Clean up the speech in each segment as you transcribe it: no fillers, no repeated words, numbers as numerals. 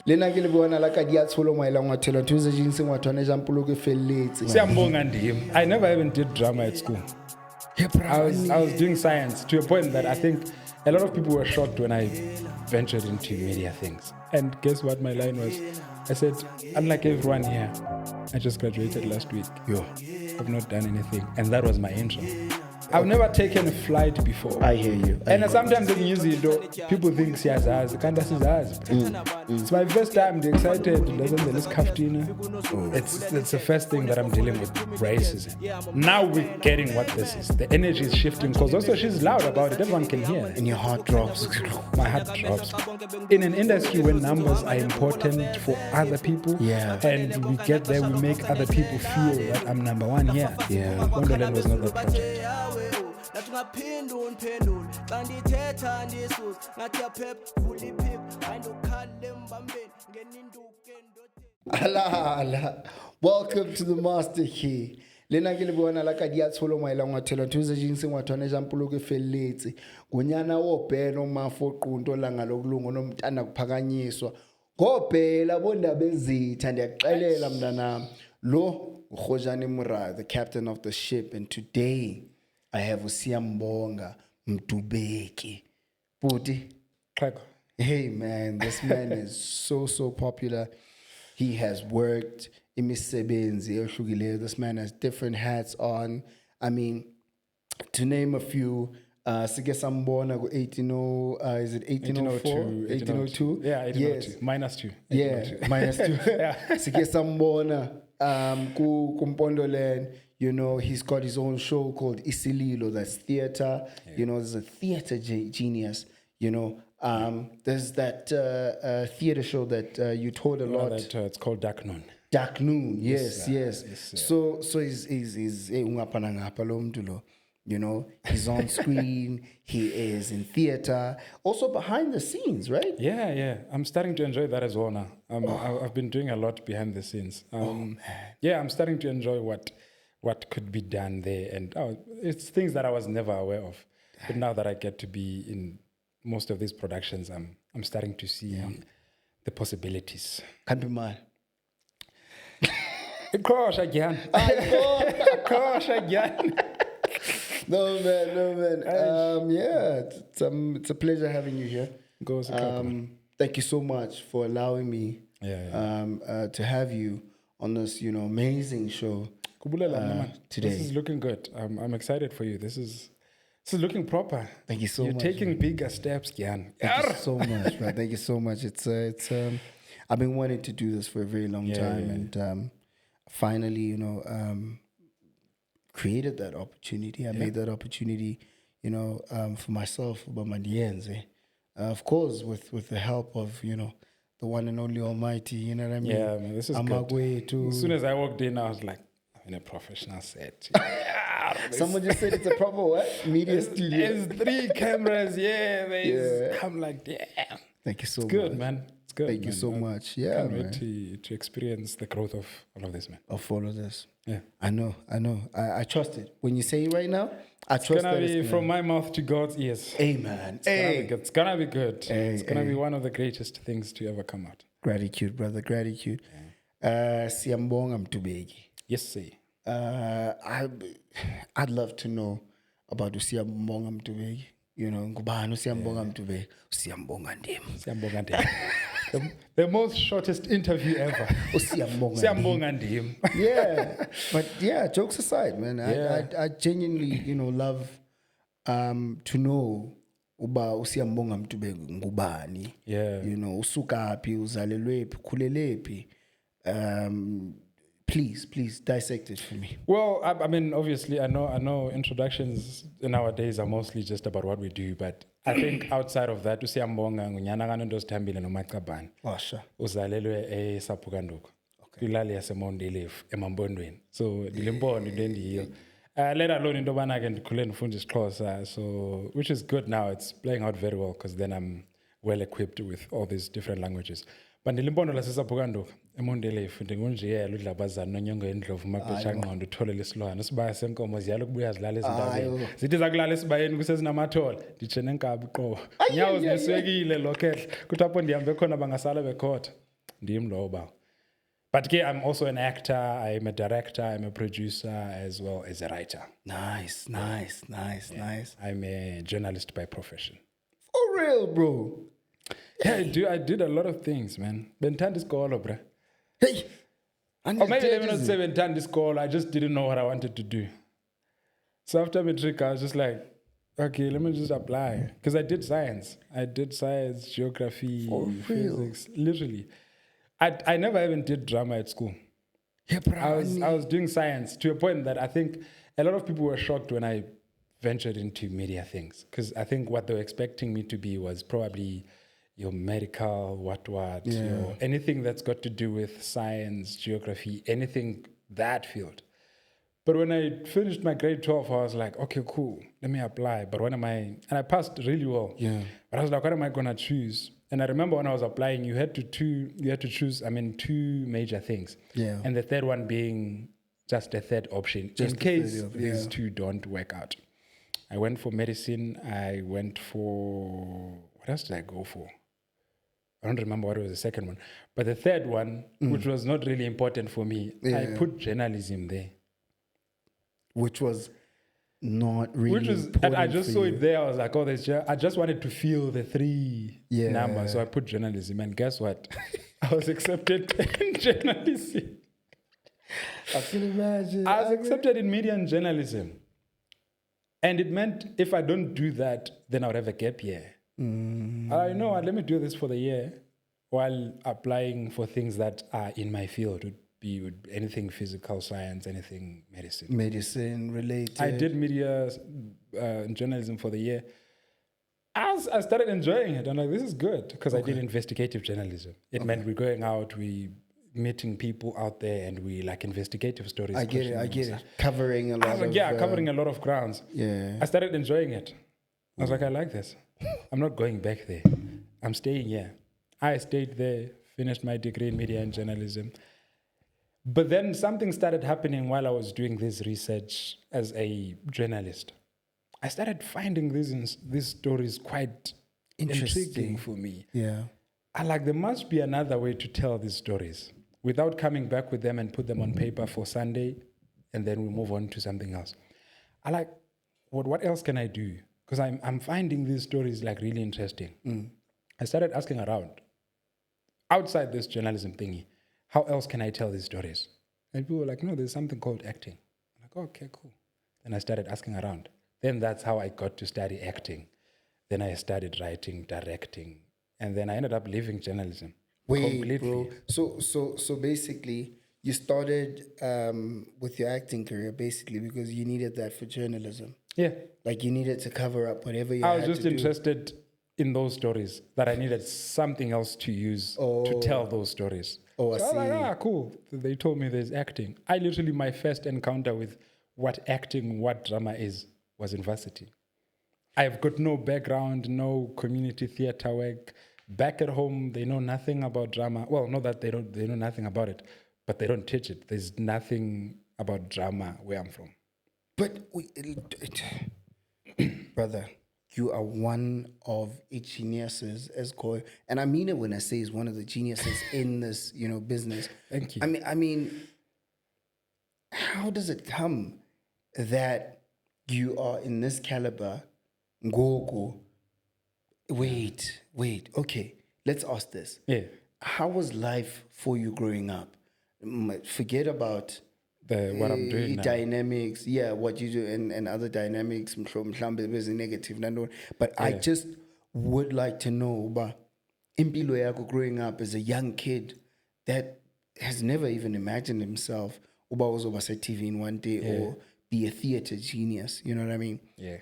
lena ke le bona la ka di a tsholo maela ngwathela thuze jing se ngwathwane ja mpolo ke felletse Siyambonga ndim. I never even did drama at school. I was doing science to a point that I think a lot of people were shocked when I ventured into media things. And guess what my line was? I said, unlike everyone here, I just graduated last week. I've not done anything. And that was my intro. I've never taken a flight before. I hear you. And sometimes when you use it, though, people think siyazazi, kanti asizazi. It's my first time. I'm excited. It's the first thing that I'm dealing with, racism. Now we're getting what this is. The energy is shifting because also she's loud about it. Everyone can hear. And your heart drops. My heart drops. In an industry where numbers are important for other people, and we get there, we make other people feel that I'm number one here. Wonderland was not the project. Ala. Welcome to the master key. Lena ke le bona la ka di a tsholo maela ngwathela thuze jing se ngwathwane ja mpolo ke felletse ngonyana wo bheno mafo qunto la ngalokulungu nomntana kuphakanyiswa ngobhela bondaba ezitha ndiyaxelela mntanami lo uGojane Mura, the captain of the ship, and today I have Siyambonga Mdubeki. Puti. Hey man, this man is so popular. He has worked in imisebenzi. This man has different hats on. I mean, to name a few, Siyambonga 1804? 1802? Yeah, 1802. Yes. Minus 2. Yeah, minus 2. Siyambonga Kumpondoland. You know, he's got his own show called Isililo, that's theater. Yeah. You know, there's a theater genius. You know, there's that theater show that you taught a lot. It's called Dark Noon. Dark Noon, yes. So he's you know, he's on screen, he is in theater, also behind the scenes, right? Yeah. I'm starting to enjoy that as well now. I've been doing a lot behind the scenes. I'm starting to enjoy what could be done there. And it's things that I was never aware of. But now that I get to be in most of these productions, I'm starting to see the possibilities. Can't be mad. Gosh, again. No man. It's a pleasure having you here. Thank you so much for allowing me to have you on this, you know, amazing show today. This is looking good. I'm excited for you. This is looking proper. Thank you so much. You're taking bigger steps, Gian. Thank you so much, man. Thank you so much. It's I've been wanting to do this for a very long time, and finally, you know, created that opportunity. I made that opportunity, you know, for myself, but my Dienze. Of course, with the help of, you know, the one and only Almighty, you know what I mean? Yeah, man, this is good. As soon as I walked in, I was like, I'm in a professional set. Someone just said it's a proper what? Media studio. There's 3 cameras, I'm like, damn. Thank you so much. It's good, man. It's good. Thank you so much. Yeah, can't wait to experience the growth of all of this, man. Of all of this. Yeah. I know. I trust it. When you say it right now, I trust that it's gonna be from my mouth to God's ears. Amen. It's gonna be good. It's gonna be one of the greatest things to ever come out. Gratitude, brother. Gratitude. Siyambonga Mdubeki. Yes, sir. I'd love to know about Siyambonga Mdubeki. You know, ngubani Siyambonga Mdubeki? Siyambonga ndim. The most shortest interview ever. Siyambonga ndim. Yeah, but jokes aside, man, I genuinely, you know, love to know uba Siyambonga Mdubeki ngubani. Yeah. You know, usukaphi, uzalelwephi, khulelепhi. Please dissect it for me. Well, I mean, obviously, I know introductions nowadays are mostly just about what we do, but I think outside of that, Siyambonga ngunyana kaNondozithambile noMacabane. Washa. Uzalelwe eSaphukanduku. Kwilali yaseMondelevu eMambondweni. So ndilimpondo into endiyiyo. Let alone into yobana ke ndikhule ndifunda isiXhosa, so which is good now. It's playing out very well because then I'm well equipped with all these different languages. bandilimpondo lasesaphukanduka emondelefu ndingunjiyela udlabazana nonyongo endlovu mabhesha ngqondo utholele isilwane isibaya senkomo ziyala ukubuya zilala ezintabeni zithi zakulala esibayeni kusezinamathole nditshe nenkabi qobo nyawo ziniswekile lokhehla kuthi apho ndihambe khona bangasala bekhotha ndim lowo bawo. But I'm also an actor, I'm a director, I'm a producer, as well as a writer. Nice. I'm a journalist by profession. For real, bro. Yeah, I did a lot of things, man. Bentandi isikolo, bro. Hey. Or maybe let me not say bentandi isikolo, I just didn't know what I wanted to do. So after matric, I was just like, okay, let me just apply. Because I did science. Geography, physics, literally. I never even did drama at school. Yeah, I was doing science to a point that I think a lot of people were shocked when I ventured into media things. Because I think what they were expecting me to be was probably your medical, your anything that's got to do with science, geography, anything that field. But when I finished my grade 12, I was like, okay, cool, let me apply. But and I passed really well. Yeah. But I was like, what am I gonna choose? And I remember when I was applying, you had to choose, two major things. Yeah. And the third one being just a third option, just in case these two don't work out. I went for medicine. I went for, what else did I go for? I don't remember what was the second one. But the third one, which was not really important for me, I put journalism there. Which was not really important. And I just saw it there. I was like, oh, I just wanted to feel the three numbers. So I put journalism. And guess what? I was accepted in journalism. I can imagine. I was accepted in media and journalism. And it meant if I don't do that, then I would have a gap year. I know what, let me do this for the year while applying for things that are in my field. Would anything physical science, anything medicine related. I did media and journalism for the year. As I started enjoying it, I'm like, this is good, because I did investigative journalism. It meant we're going out, we meeting people out there, and we like investigative stories. I get it. Covering a lot covering a lot of grounds. Yeah. I started enjoying it. I was like, I like this. I'm not going back there. I'm staying here. I stayed there, finished my degree in media and journalism. But then something started happening while I was doing this research as a journalist. I started finding these stories quite intriguing for me. Yeah. I like, there must be another way to tell these stories without coming back with them and put them on paper for Sunday, and then we move on to something else. I like, what else can I do? Because I'm finding these stories like really interesting. I started asking around, outside this journalism thingy, how else can I tell these stories? And people were like, no, there's something called acting. I'm like, okay, cool. Then I started asking around. Then that's how I got to study acting. Then I started writing, directing, and then I ended up leaving journalism. Wait, bro. So basically, you started with your acting career basically because you needed that for journalism. Yeah. Like you needed to cover up whatever you I was just interested in those stories, that I needed something else to use to tell those stories. Oh, I see. I was like, cool. They told me there's acting. I literally, my first encounter with what acting, what drama is, was in varsity. I've got no background, no community theater work. Back at home, they know nothing about drama. Well, not that they know nothing about it, but they don't teach it. There's nothing about drama where I'm from. But brother, you are one of the geniuses, as called, and I mean it when I say he's one of the geniuses in this, business. Thank you. I mean, how does it come that you are in this caliber, Ngogo? Wait. Okay, let's ask this. Yeah. How was life for you growing up? Forget about what I'm doing now. Dynamics, what you do and other dynamics. There's a negative, but I just would like to know about impilo yako growing up as a young kid that has never even imagined himself was over TV in one day or be a theater genius. You know what I mean? Yeah.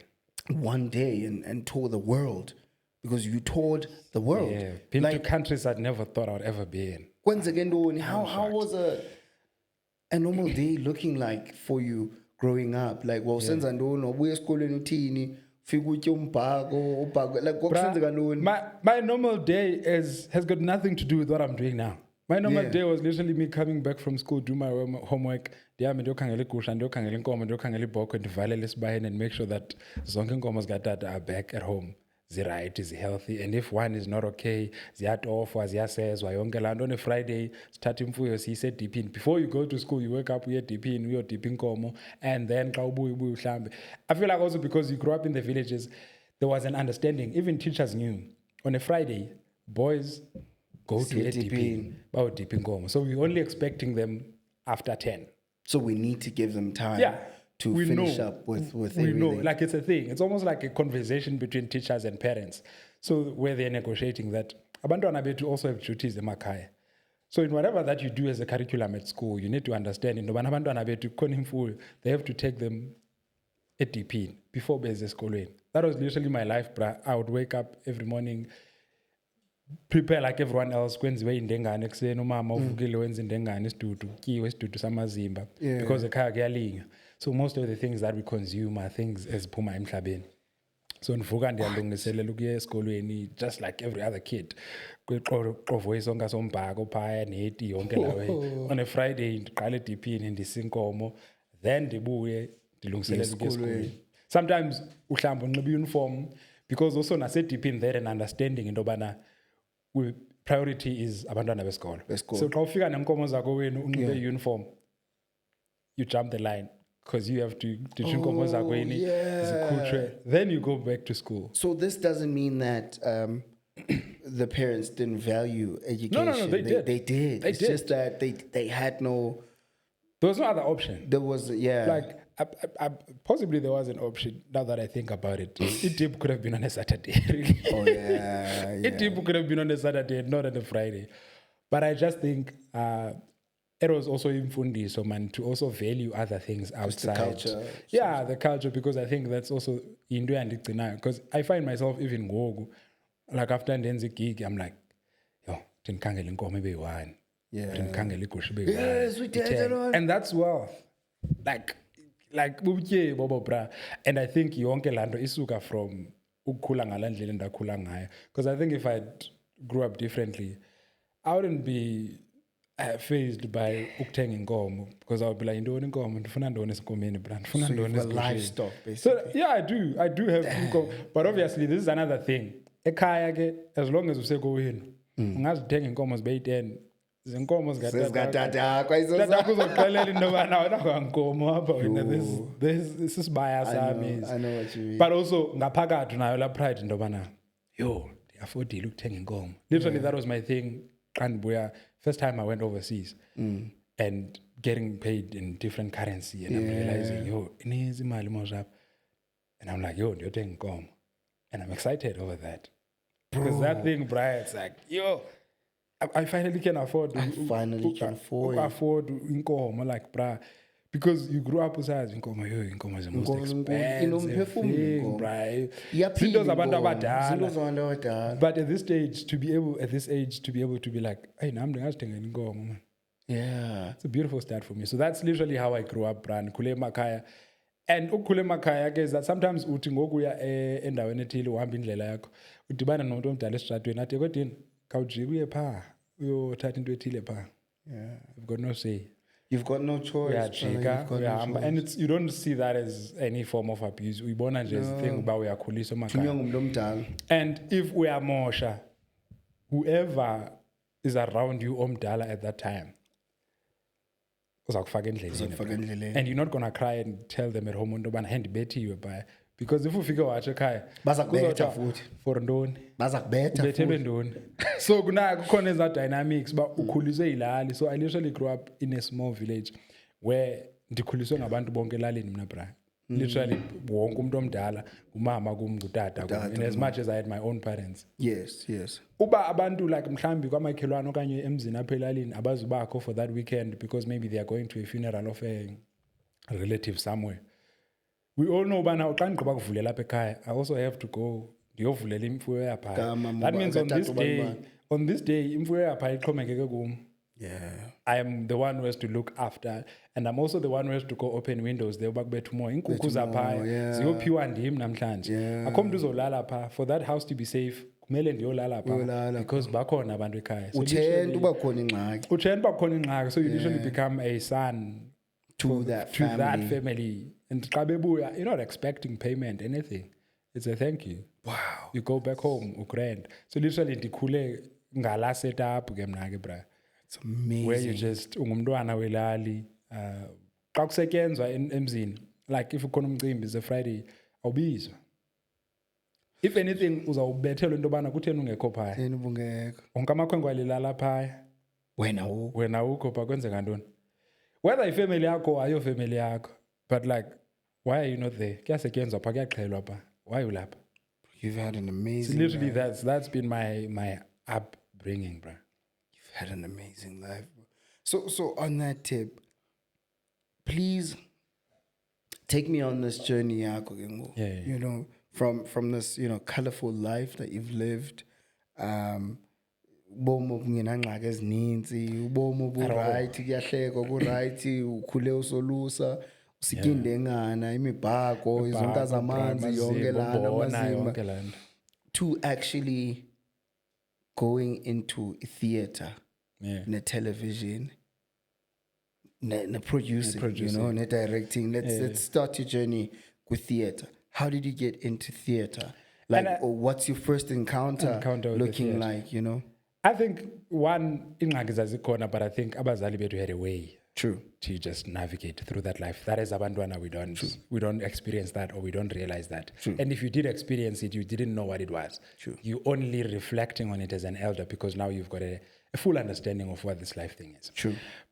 One day and tour the world. Because you toured the world. Yeah, been to countries I'd never thought I'd ever be in. Once again, how was a normal day looking like for you growing up? Like, since I don't know, we're schooling tini, fika utye umbhako like kwakusenzeka ntoni? My normal day has got nothing to do with what I'm doing now. My normal day was literally me coming back from school, do my homework, ndihambe ndiyokhangela igusha, ndiyokhangela inkomo, ndiyokhangela ibhokhwe, ndivalele esibayeni and make sure that zonke inkomo zikatata are back at home. Right, is healthy, and if one is not okay, ziyatofwa, ziyasezwa, yonke laa nto. On a Friday, sithatha imfuyo siyise edipini. Before you go to school, you wake up, uye edipini, uyodipha inkomo, and then xa ubuye uhlambe. I feel like also because you grew up in the villages, there was an understanding. Even teachers knew. On a Friday, boys go to edipini, bayodipha inkomo. So we're only expecting them after 10. So we need to give them time. To finish up with everything. Know, like it's a thing. It's almost like a conversation between teachers and parents. So where they're negotiating that. Abantwana bethu also have duties emakhaya. So in whatever that you do as a curriculum at school, you need to understand in abantwana bethu khona imfuyo, they have to take them edipini before beze esikolweni. That was literally my life, bruh. I would wake up every morning, prepare like everyone else, kwenziwe indengane ekuseni, umama uvukile wenza indengane isidudu, kutyiwe isidudu samazimba, because ekhaya kuyalinywa. So most of the things that we consume are things eziphuma emhlabeni. So ndivuka ndiyalungiselela ukuya esikolweni just like every other kid. Qovo isonka sombhako phaya neti yonke lawe. On a Friday ndiqala edipini ndisinkomo, then ndibuye ndilungiselela ukuya esikolweni. Sometimes uhlamba unxiba uniform because also nasedipini there an understanding into bana priority is abantwana besikolo. So xa ufika nenkomo zakho wenu unxibe uniform, you jump the line. Because you have to then you go back to school. So this doesn't mean that the parents didn't value education. No, they did. They did. It's just that they had no. There was no other option. There was, like possibly there was an option. Now that I think about it, it could have been on a Saturday. Really. Oh yeah. It could have been on a Saturday, not on a Friday. But I just think. It was also imfundiso, man, to also value other things outside. The culture. The culture, because I think that's also into and because I find myself even go like after ndenze gig, I'm like, yo, tinkhangela inkomo ibe one. Tinkhangela igusha ibe one. Yes, we did it all. And that's wealth. Like bubutye bobo bra. And I think yonke lando isuka from ukukhula ngala ndlela ndakhula ngayo. Because I think if I grew up differently, I wouldn't be phased by ukuthenga inkomo, because I would be like, ndoni inkomo, ndifuna ndoni esinkomeni bra, ndifuna ndoni livestock basically. So I do have inkomo, but obviously this is another thing. Ekhaya ke, as long as useko wenu, ungazithenga inkomo zibe 10, zinkomo zikatata tata kuzoxelela into bana wena kwankomo apha wena, this is bias sami. I know what you mean. But also ngaphakathi nayo la pride into bana, yo, ndiaffordile ukuthenga inkomo. Literally that was my thing. And first time I went overseas and getting paid in different currency, and I'm realizing, yo, and I'm like, yo, you're taking inkomo, and I'm excited over that. Because that thing, Brian, it's like, yo, I finally can afford. Afford inkomo, like, bruh. Because you grew up with us, inkomo is the most expensive thing, right? But at this age, to be able to be like, hey, I'm doing inkomo, man. Yeah. It's a beautiful start for me. So that's literally how I grew up, Bran. Kule makaya. And ukule makaya is that sometimes uthi ngokuya endaweni ethile uhamba indlela yakho. Udibana nomuntu omdala esitratweni athi kodini kawujike uye pha uyothatha into ethile pha. Yeah. You've got no say. You've got no choice. And you don't see that as any form of abuse. We born as a thing about we are makaya. And if we are mosha, whoever is around you omdala at that time, and you're not gonna cry and tell them at home because if you figure out for ndoni so kukhona that dynamics but ukhuliswe ilali. So I literally grew up in a small village where ndikhuliswe ngabantu bonke elalini mina bra, literally wonke umuntu omdala, umama kum, ngutata kum, and as much as I had my own parents. Yes Uba abantu like mhlambi kwamakhelwane okanye emzini apha elalini abazubakho for that weekend because maybe they are going to a funeral of a relative somewhere. We all know by now xa ndigqiba kuvulela apha ekhaya I also have to go ndiyovulela imfuyo yapha. That means on this day imfuyo yapha ixhomekeke kum. Yeah. I am the one who has to look after, and I'm also the one who has to go open windows. They'll back better more. Inkukhu zapha, ziyophiwa ndim namhlanje. Akho umuntu uzolala pha. For that house to be safe, kumele ndiyolala pha because bakhona abantu ekhaya. So Utshenta uba khona ingxaki uba khona ingxaki. So you literally become a son to that family. And xa bebuya, you're not expecting payment, anything. It's a thank you. Wow. You go back home, ugrand. So literally ndikhule ngala setup ke mna ke bra. It's amazing. Where you just ungumntwana welali xa kusetyenzwa emzini, like if ukhona umcimbi is a Friday awubizwa. If anything uzawubethelwa into yobana kutheni ungekho phaya. Theni ubungekho. Wonke amakhwenkwe alilala phaya. Wena ukho pha kwenzeka ntoni. Whether ifamily yakho ayo family yakho, but like why are you not there? Kuyasetyenzwa pha kuyaxhelwa pha. Why are you lapha? You've had an amazing literally that's been my upbringing, bro. You've had an amazing life. So on that tip, please take me on this journey, you know, from this, you know, colorful life that you've lived. Ubomi obungenangxaki ezininzi, ubomi oburayithi, kuyahlekwa kuburayithi, ukhule usolusa, usikindengana, imibhako, izonka zamanzi, yonke lana amazima, to actually going into theater, television, producing, you know, directing. Let's start your journey with theater. How did you get into theater? Like, what's your first encounter looking like, you know? I think one ingxaki zazikhona, but I think abazali bethu had a way to just navigate through that life. That is abantwana, we don't experience that, or we don't realize that. And if you did experience it, you didn't know what it was. You only reflecting on it as an elder because now you've got a full understanding of what this life thing is.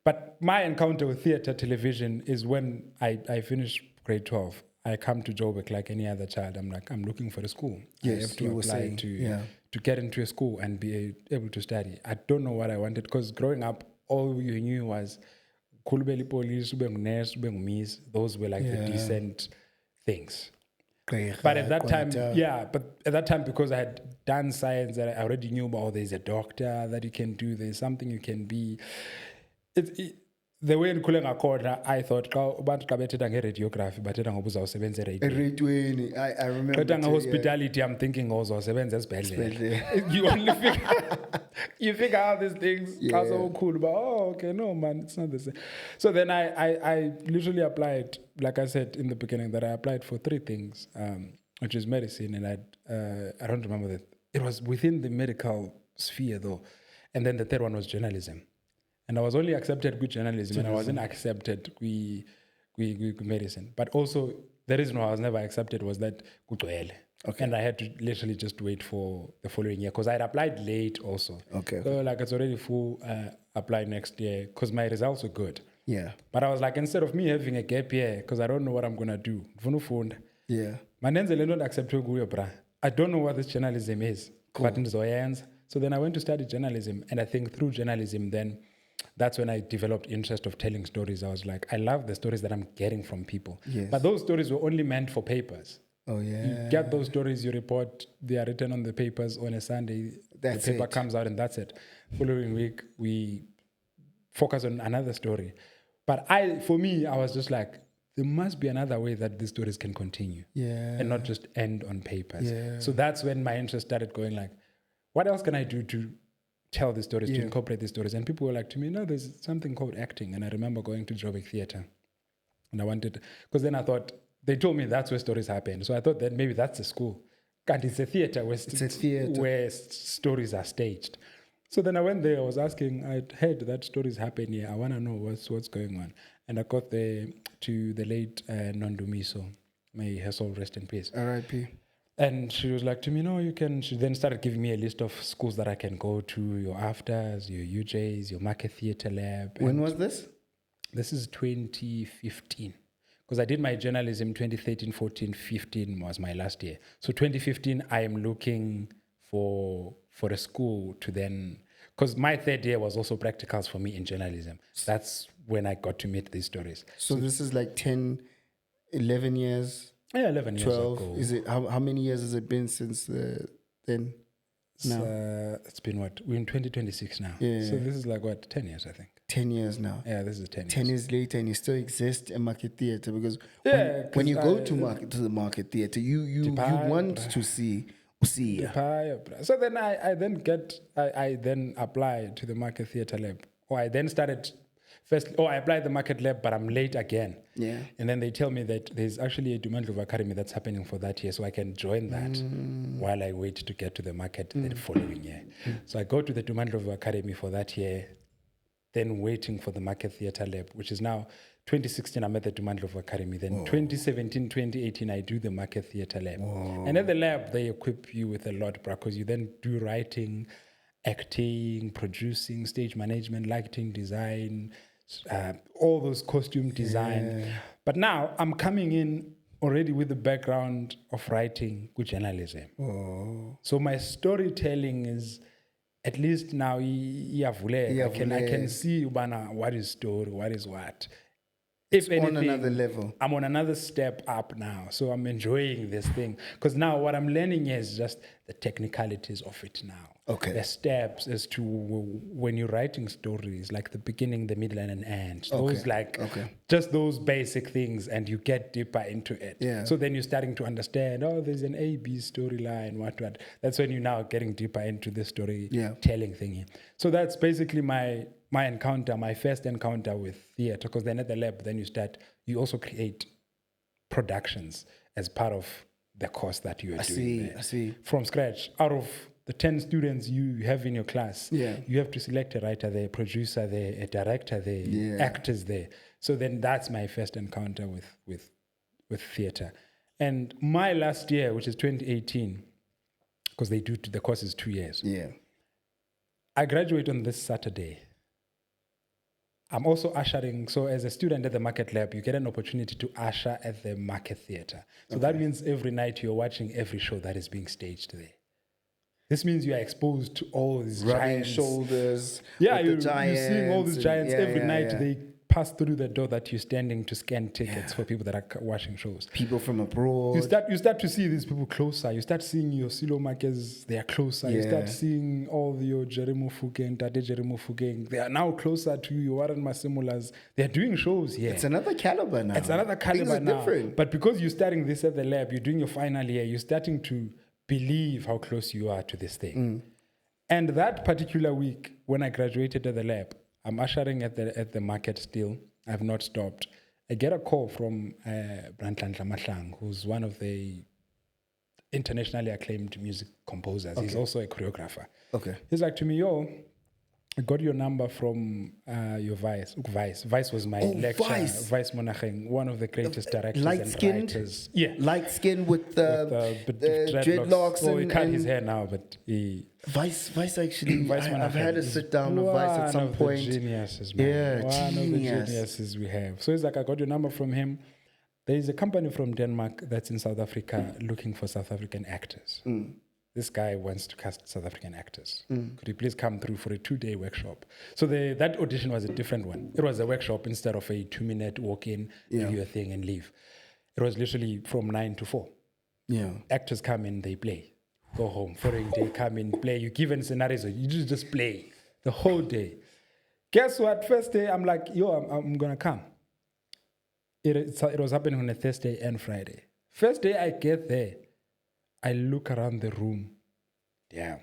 But my encounter with theater television is when I finished grade 12. I come to Joburg like any other child. I'm like, I'm looking for a school. Yes, I have to apply to get into a school and be able to study. I don't know what I wanted because growing up, all you knew was kulubeli police, nurse, miss. Those were like the decent things. But at that time, because I had done science, that I already knew about, there's a doctor that you can do, there's something you can be. The way ndikhule ngakhona, I thought abantu xa bethetha nge-radiography bathetha ngoba uzawusebenza eradweni. I remember bethetha nge-hospitality, I'm thinking uzawusebenza esibhedlela. You figure out these things xa sowukhulu, but okay, no man, it's not the same. So then I literally applied, like I said in the beginning, that I applied for 3 things, which is medicine, and I don't remember that. It was within the medical sphere though. And then the third one was journalism. And I was only accepted with journalism, and I wasn't accepted with medicine. But also, the reason why I was never accepted was that and I had to literally just wait for the following year because I had applied late also. So like it's already full apply next year because my results were good. Yeah. But I was like, instead of me having a gap year because I don't know what I'm gonna do. Yeah. I don't know what this journalism is. But so then I went to study journalism, and I think through journalism then that's when I developed interest of telling stories. I was like, I love the stories that I'm getting from people. Yes. But those stories were only meant for papers. Oh, yeah. You get those stories, you report, they are written on the papers on a Sunday. The paper comes out and that's it. Following week, we focus on another story. But for me, I was just like, there must be another way that these stories can continue. And not just end on papers. So that's when my interest started going like, what else can I do to tell the stories, to incorporate the stories? And people were like to me, no, there's something called acting. And I remember going to Joburg Theatre. And I wanted, because then I thought, they told me that's where stories happen. So I thought that maybe that's a school. And it's a theatre where stories are staged. So then I went there, I was asking, I'd heard that stories happen here. I want to know what's going on. And I got there to the late Nondumiso. May her soul rest in peace. R.I.P. And she was like to me, no, you can. She then started giving me a list of schools that I can go to, your AFTAs, your UJs, your Market Theatre Lab. When was this? This is 2015. Because I did my journalism 2013, 14, 15 was my last year. So 2015, I am looking for a school to then, because my third year was also practicals for me in journalism. That's when I got to meet these stories. So this is like 10, 11 years? Yeah, 11 12 years ago. Is it how many years has it been since then? It's been what? We're in 2026 now. Yeah. So this is like what, 10 years, I think. 10 years now. Yeah, this is 10 years. 10 years later, and you still exist in market theatre, because Yeah, when you go 'cause to the market theatre, you Dubai, want to see. So then I then applied to the Market Theatre Lab. Or I then started I applied the Market Lab, but I'm late again. Yeah. And then they tell me that there's actually a Dumandlov Academy that's happening for that year, so I can join that while I wait to get to the market the following year. So I go to the Dumandlov Academy for that year, then waiting for the Market Theatre Lab, which is now 2016, I'm at the Dumandlov Academy. Then 2017, 2018, I do the Market Theatre Lab. And at the lab, they equip you with a lot, because you then do writing, acting, producing, stage management, lighting design, all those costume design. But now I'm coming in already with the background of writing with journalism. So my storytelling is, at least now, I can see what is story, what is what. If anything, on another level. I'm on another step up now. So I'm enjoying this thing. Because now what I'm learning is just the technicalities of it now. Okay. The steps as to when you're writing stories, like the beginning, the middle, and an end. Those just those basic things, and you get deeper into it. Yeah. So then you're starting to understand, there's an A-B storyline, what. That's when you're now getting deeper into the storytelling thingy. So that's basically my encounter, my first encounter with theatre, because then at the lab, then you also create productions as part of the course that you are doing. I see. From scratch, out of the 10 students you have in your class, you have to select a writer there, a producer there, a director there, actors there. So then that's my first encounter with theatre. And my last year, which is 2018, because the course is 2 years. Yeah. I graduate on this Saturday. I'm also ushering. So as a student at the Market Lab, you get an opportunity to usher at the Market Theatre. So that means every night you're watching every show that is being staged there. This means you are exposed to all these giants. Shoulders. Yeah, you're seeing all these giants every night. They pass through the door that you're standing to scan tickets for people that are watching shows. People from abroad. You start to see these people closer. You start seeing your Silo Markers, they are closer. You start seeing all your Jeremo Fugeng, Tade Jeremo Fugeng. They are now closer to you, your Warren Masimulas. They are doing shows here. It's another caliber now. Things are now. Different. But because you're starting this at the lab, you're doing your final year, you're starting to believe how close you are to this thing. And that particular week, when I graduated at the lab, I'm ushering at the market still. I've not stopped. I get a call from Brantlandla Mahlang, who's one of the internationally acclaimed music composers. He's also a choreographer. Okay. He's like to me, I got your number from your Vice. Vice was my lecturer. Vice Monacheng, one of the greatest directors and writers. Yeah. Light skin with the dreadlocks. He cut his hair now, but he... Vice actually, I've had to sit down with Vice at some point. One of the geniuses, man. Yeah, one of the geniuses we have. So he's like, I got your number from him. There is a company from Denmark that's in South Africa looking for South African actors. This guy wants to cast South African actors. Could you please come through for a 2-day workshop? So that audition was a different one. It was a workshop instead of a 2-minute walk-in, do your thing and leave. It was literally from 9 to 4. Yeah. Actors come in, they play. Go home. Following day, come in, play. You given scenarios, you just play the whole day. Guess what? First day, I'm like, I'm going to come. It was happening on a Thursday and Friday. First day I get there, I look around the room. Damn.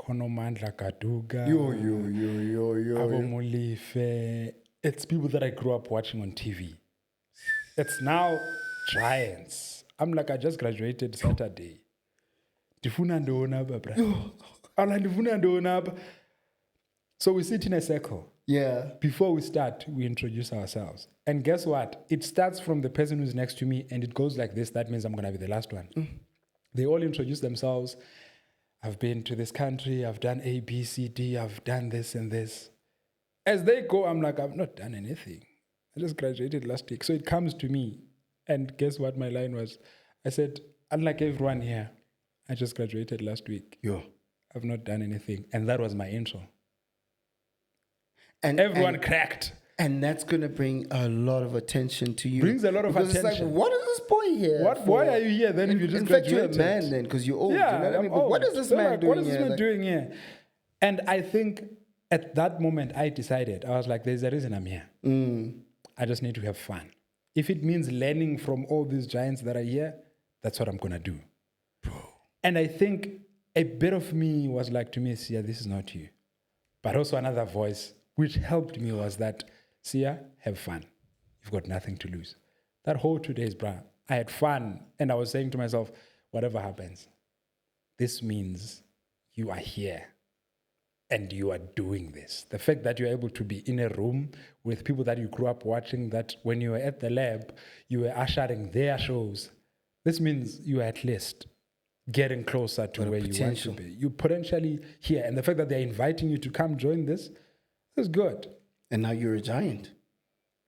Konomandla Kaduga. Abo Molife. It's people that I grew up watching on TV. It's now giants. I'm like, I just graduated Saturday. So we sit in a circle. Yeah. Before we start, we introduce ourselves. And guess what? It starts from the person who's next to me and it goes like this. That means I'm going to be the last one. They all introduce themselves. I've been to this country. I've done A, B, C, D. I've done this and this. As they go, I'm like, I've not done anything. I just graduated last week. So it comes to me. And guess what my line was? I said, unlike everyone here, I just graduated last week. I've not done anything. And that was my intro. And everyone cracked. And that's going to bring a lot of attention to you. Brings a lot of Because It's attention. like, what is this boy here? What? Why are you here then if you just In fact, you're a graduated? man then because you're old. Yeah, you know what I I'm mean? But what old. is this They're man like, doing what is this here? man Like, doing here? And I think at that moment I decided, I was like, there's a reason I'm here. I just need to have fun. If it means learning from all these giants that are here, that's what I'm going to do. Bro. And I think a bit of me was like, to me, Sia, this is not you. But also another voice, which helped me, was that, Sia, have fun. You've got nothing to lose. That whole 2 days, bruh, I had fun. And I was saying to myself, whatever happens, this means you are here and you are doing this. The fact that you're able to be in a room with people that you grew up watching, that when you were at the lab, you were ushering their shows. This means you are at least getting closer to where you want to be. You're potentially here. And the fact that they're inviting you to come join this is good. and now you're a giant.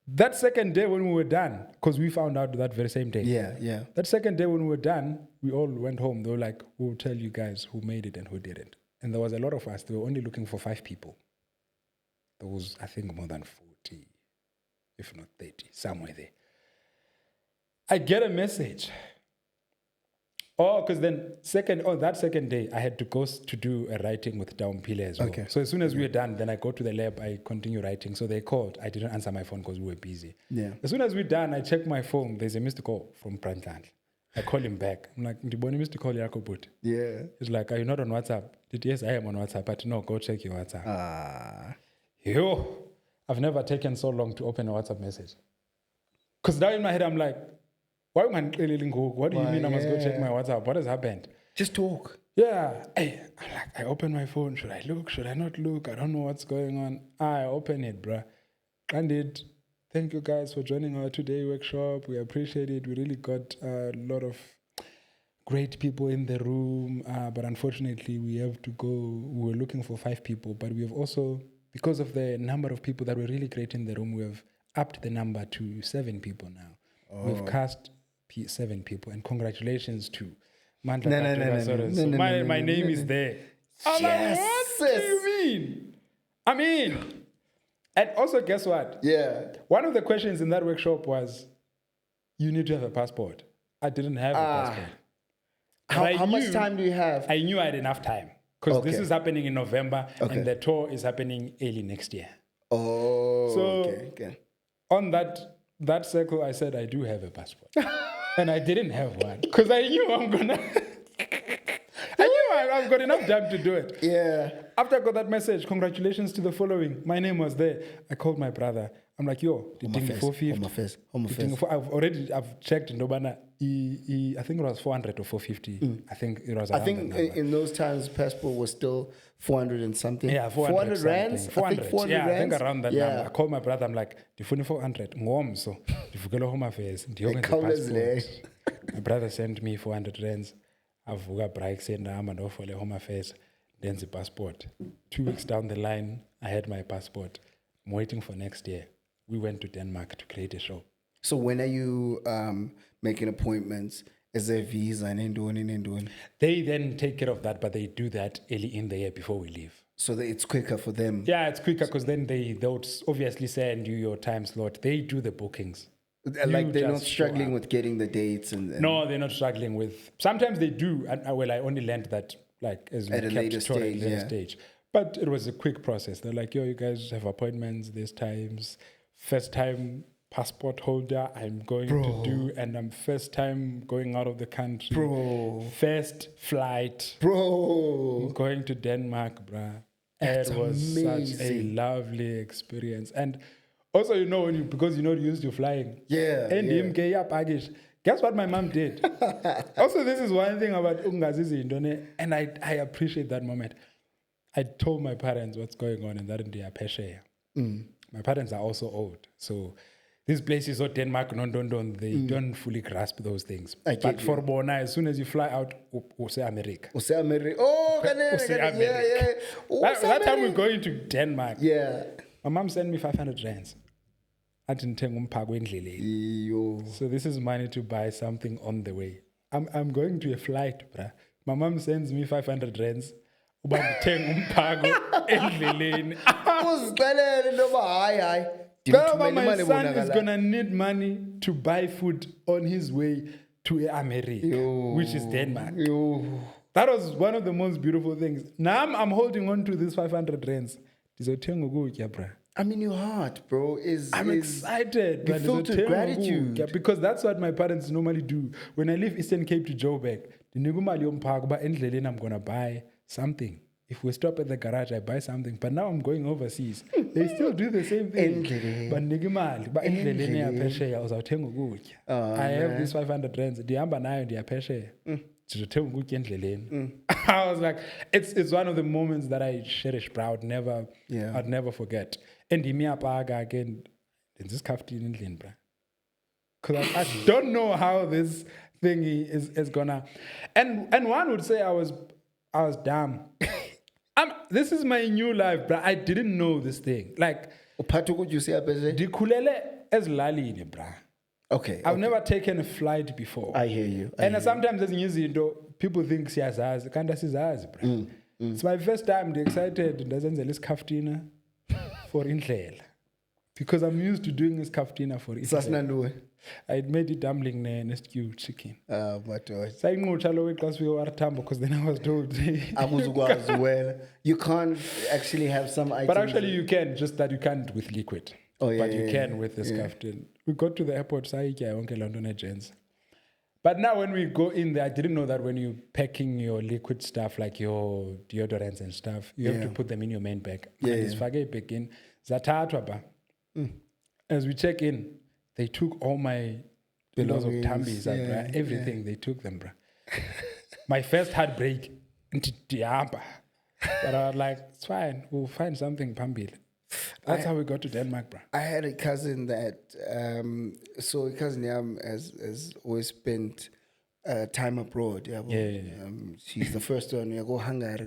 That second day when we were done, because we found out that very same day. Yeah. That second day when we were done, we all went home. They were like, we'll tell you guys who made it and who didn't. And there was a lot of us. They were only looking for 5 people. There was, I think, more than 40, if not 30, somewhere there. I get a message. Oh, because then that second day, I had to go to do a writing with Daumpile as well. Okay. So as soon as we were done, then I go to the lab, I continue writing. So they called. I didn't answer my phone because we were busy. Yeah. As soon as we're done, I check my phone. There's a missed call from Brandland. I call him back. I'm like, Ndiboni missed call Yakobut. Yeah. He's like, are you not on WhatsApp? Yes, I am on WhatsApp. But no, go check your WhatsApp. Yo, I've never taken so long to open a WhatsApp message. Because now in my head, I'm like, what do you mean I must go check my WhatsApp? What has happened? Just talk. Yeah. Hey, I'm like, I open my phone. Should I look? Should I not look? I don't know what's going on. I open it, bruh. Candid, thank you guys for joining our today workshop. We appreciate it. We really got a lot of great people in the room. But unfortunately, we have to go. We were looking for 5 people. But we have also, because of the number of people that were really great in the room, we have upped the number to 7 people now. We've cast 7 people, and congratulations to Mandla. My name is there. I'm like, what do you mean? I mean, and also guess what? Yeah. One of the questions in that workshop was, you need to have a passport. I didn't have a passport. How much time do you have? I knew I had enough time because this Okay. is happening in November and the tour is happening early next year. Okay. On that circle, I said, I do have a passport. And I didn't have one because I knew I've got enough time to do it. Yeah. After I got that message, congratulations to the following. My name was there. I called my brother. I'm like, yo, Home Affairs. I've checked Ndobana. I think it was 400 or 450. I think it was around I think in those times, passport was still 400 and something. Yeah, 400 rands. 400. 400 yeah, rands. I think around that Yeah. number. I called my brother. I'm like, "Difuni 400 ngomso. Difukelo Home Affairs. Ndiyokenza Ekhawulezile. passport." My brother sent me 400 rands. Avuka brakes and for the Home Affairs. Then the passport. 2 weeks down the line, I had my passport. I'm waiting for next year. We went to Denmark to create a show. So when are you making appointments? Is there a visa and doing? They then take care of that, but they do that early in the year before we leave. So that it's quicker for them. Yeah, it's quicker because then they'll obviously send you your time slot. They do the bookings. Like they're not just struggling show up. with getting the dates and No, they're not struggling with. Sometimes they do. And I only learned that as we At a kept later touring, stage, later yeah. stage. But it was a quick process. They're like, yo, you guys have appointments these times. First time passport holder I'm going to do, and I'm first time going out of the country. First flight. I'm going to Denmark, bruh. That's it was such a lovely experience. And also, because you're not used to flying. Yeah. And package. Guess what my mom did? Also, this is one thing about Ungazizi Indone, and I appreciate that moment. I told my parents what's going on, and that they are peshe. My parents are also old, so these places of Denmark, they don't fully grasp those things. But for Bona, as soon as you fly out, say America. That time we're going to Denmark. Yeah. My mom sent me 500 rands. I didn't take So this is money to buy something on the way. I'm going to a flight, bruh. My mom sends me 500 rands. My son is gonna need money to buy food on his way to America, which is Denmark. That was one of the most beautiful things. Now I'm holding on to this 500 rands. I mean, your heart, bro, I'm excited. Be filled with gratitude. Because that's what my parents normally do. When I leave Eastern Cape to Joburg, I'm gonna buy something. If we stop at the garage, I buy something. But now I'm going overseas. They still do the same thing. But I have this 500 rands. I was like, it's one of the moments that I cherish, bro. I'd never forget. And again, this because I don't know how this thing is gonna. And one would say I was dumb. This is my new life, bro. I didn't know this thing. Like, dikhulele ezilalini, bro. Okay. I've never taken a flight before. I hear you. Sometimes as people think siyazazi, kanti asizazi, bro. It's my first time. They're excited. Ndazenzela isikaftina for indlela. Because I'm used to doing isikaftina for indlela. I made it dumpling stew chicken. But because then I was told you can't actually have some items. But actually you can, just that you can't with liquid. But you can with the skaftin. We got to the airport, but now when we go in there, I didn't know that when you're packing your liquid stuff, like your deodorants and stuff, you have to put them in your main bag. As we check in, they took all my bills of tambis, everything. They took them, bro. My first heartbreak. But I was like, it's fine. We'll find something, Pambil. That's how we got to Denmark, bro. I had a cousin that, so a cousin has always spent time abroad. She's the first one. You go Hungary,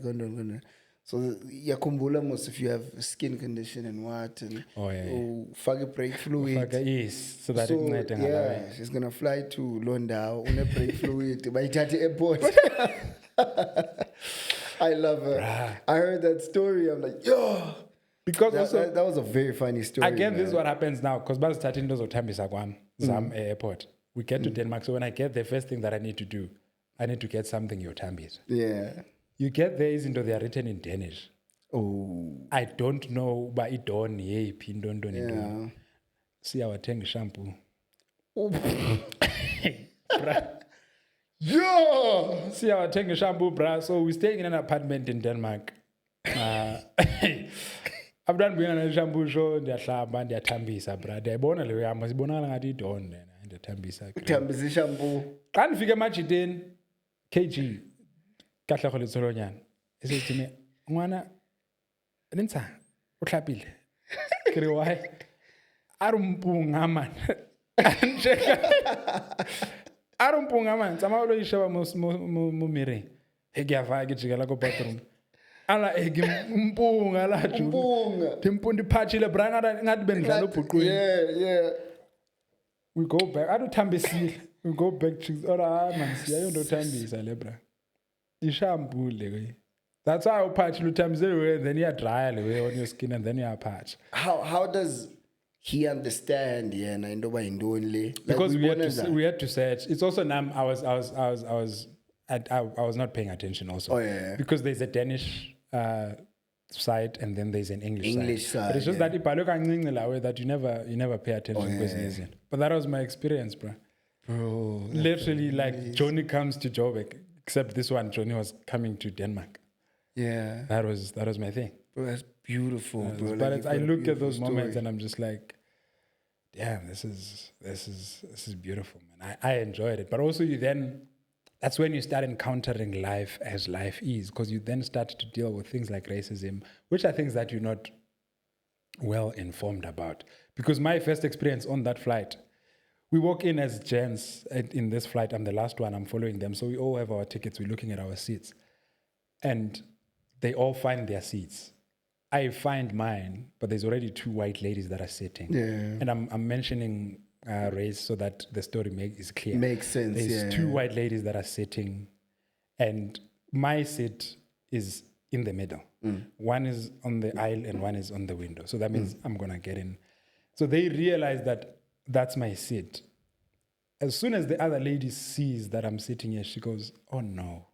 so yakumbula most if you have skin condition and what and fake brake fluid. So that she's gonna fly to London on a brake fluid by Tati Airport. I love her. Bruh. I heard that story. I'm like, yo. Because that was a very funny story. Again, this is what happens now. Because by starting those Zam airport, we get to Denmark. So when I get there, first thing that I need to do, I need to get something your tambis. Yeah. You get there, isn't they are written in Danish. Oh. I don't know, but it don't See our tank shampoo. Yeah. See our tank shampoo, bruh. So we're staying in an apartment in Denmark. I've done being on a shampoo show, they're tambisa, bruh. They're born a little, I must be born a little, and the tambisa. Tambisa shampoo. Can't figure much it in KG. Katla khole tsolonyana. It says to me, "Ngwana, ntsha, o tlhapile." Kere why? Arumpunga man. Arumpunga man. Tsama lo ishaba mo mireng. E ke afa ke jikela ko bathroom. Ala ege mpunga la ju. Mpunga. Timpundi phachile branga ngathi bendlala ubhuqweni. Yeah. We go back. I don't tambisile. We go back to man siya yondo tambisa le bra. Shampoo. That's how patch lutamzile, then you dry on your skin and then you patch. How does he understand? Because we had to search. It's also I was not paying attention also. Because there's a Danish side and then there's an English side. But it's just that that you never pay attention. But that was my experience, bro. Literally, like Johnny comes to Joburg. Except this one, Johnny was coming to Denmark. Yeah, that was my thing. Bro, that's beautiful, bro. But I look at those moments and I'm just like, damn, this is beautiful, man. I enjoyed it. But also, that's when you start encountering life as life is, because you then start to deal with things like racism, which are things that you're not well informed about. Because my first experience on that flight. We walk in as gents in this flight. I'm the last one. I'm following them. So we all have our tickets. We're looking at our seats. And they all find their seats. I find mine, but there's already two white ladies that are sitting. Yeah. And I'm mentioning race so that the story is clear. Makes sense, There's two white ladies that are sitting. And my seat is in the middle. One is on the aisle and one is on the window. So that means I'm going to get in So they realize that that's my seat. As soon as the other lady sees that I'm sitting here, she goes, oh no.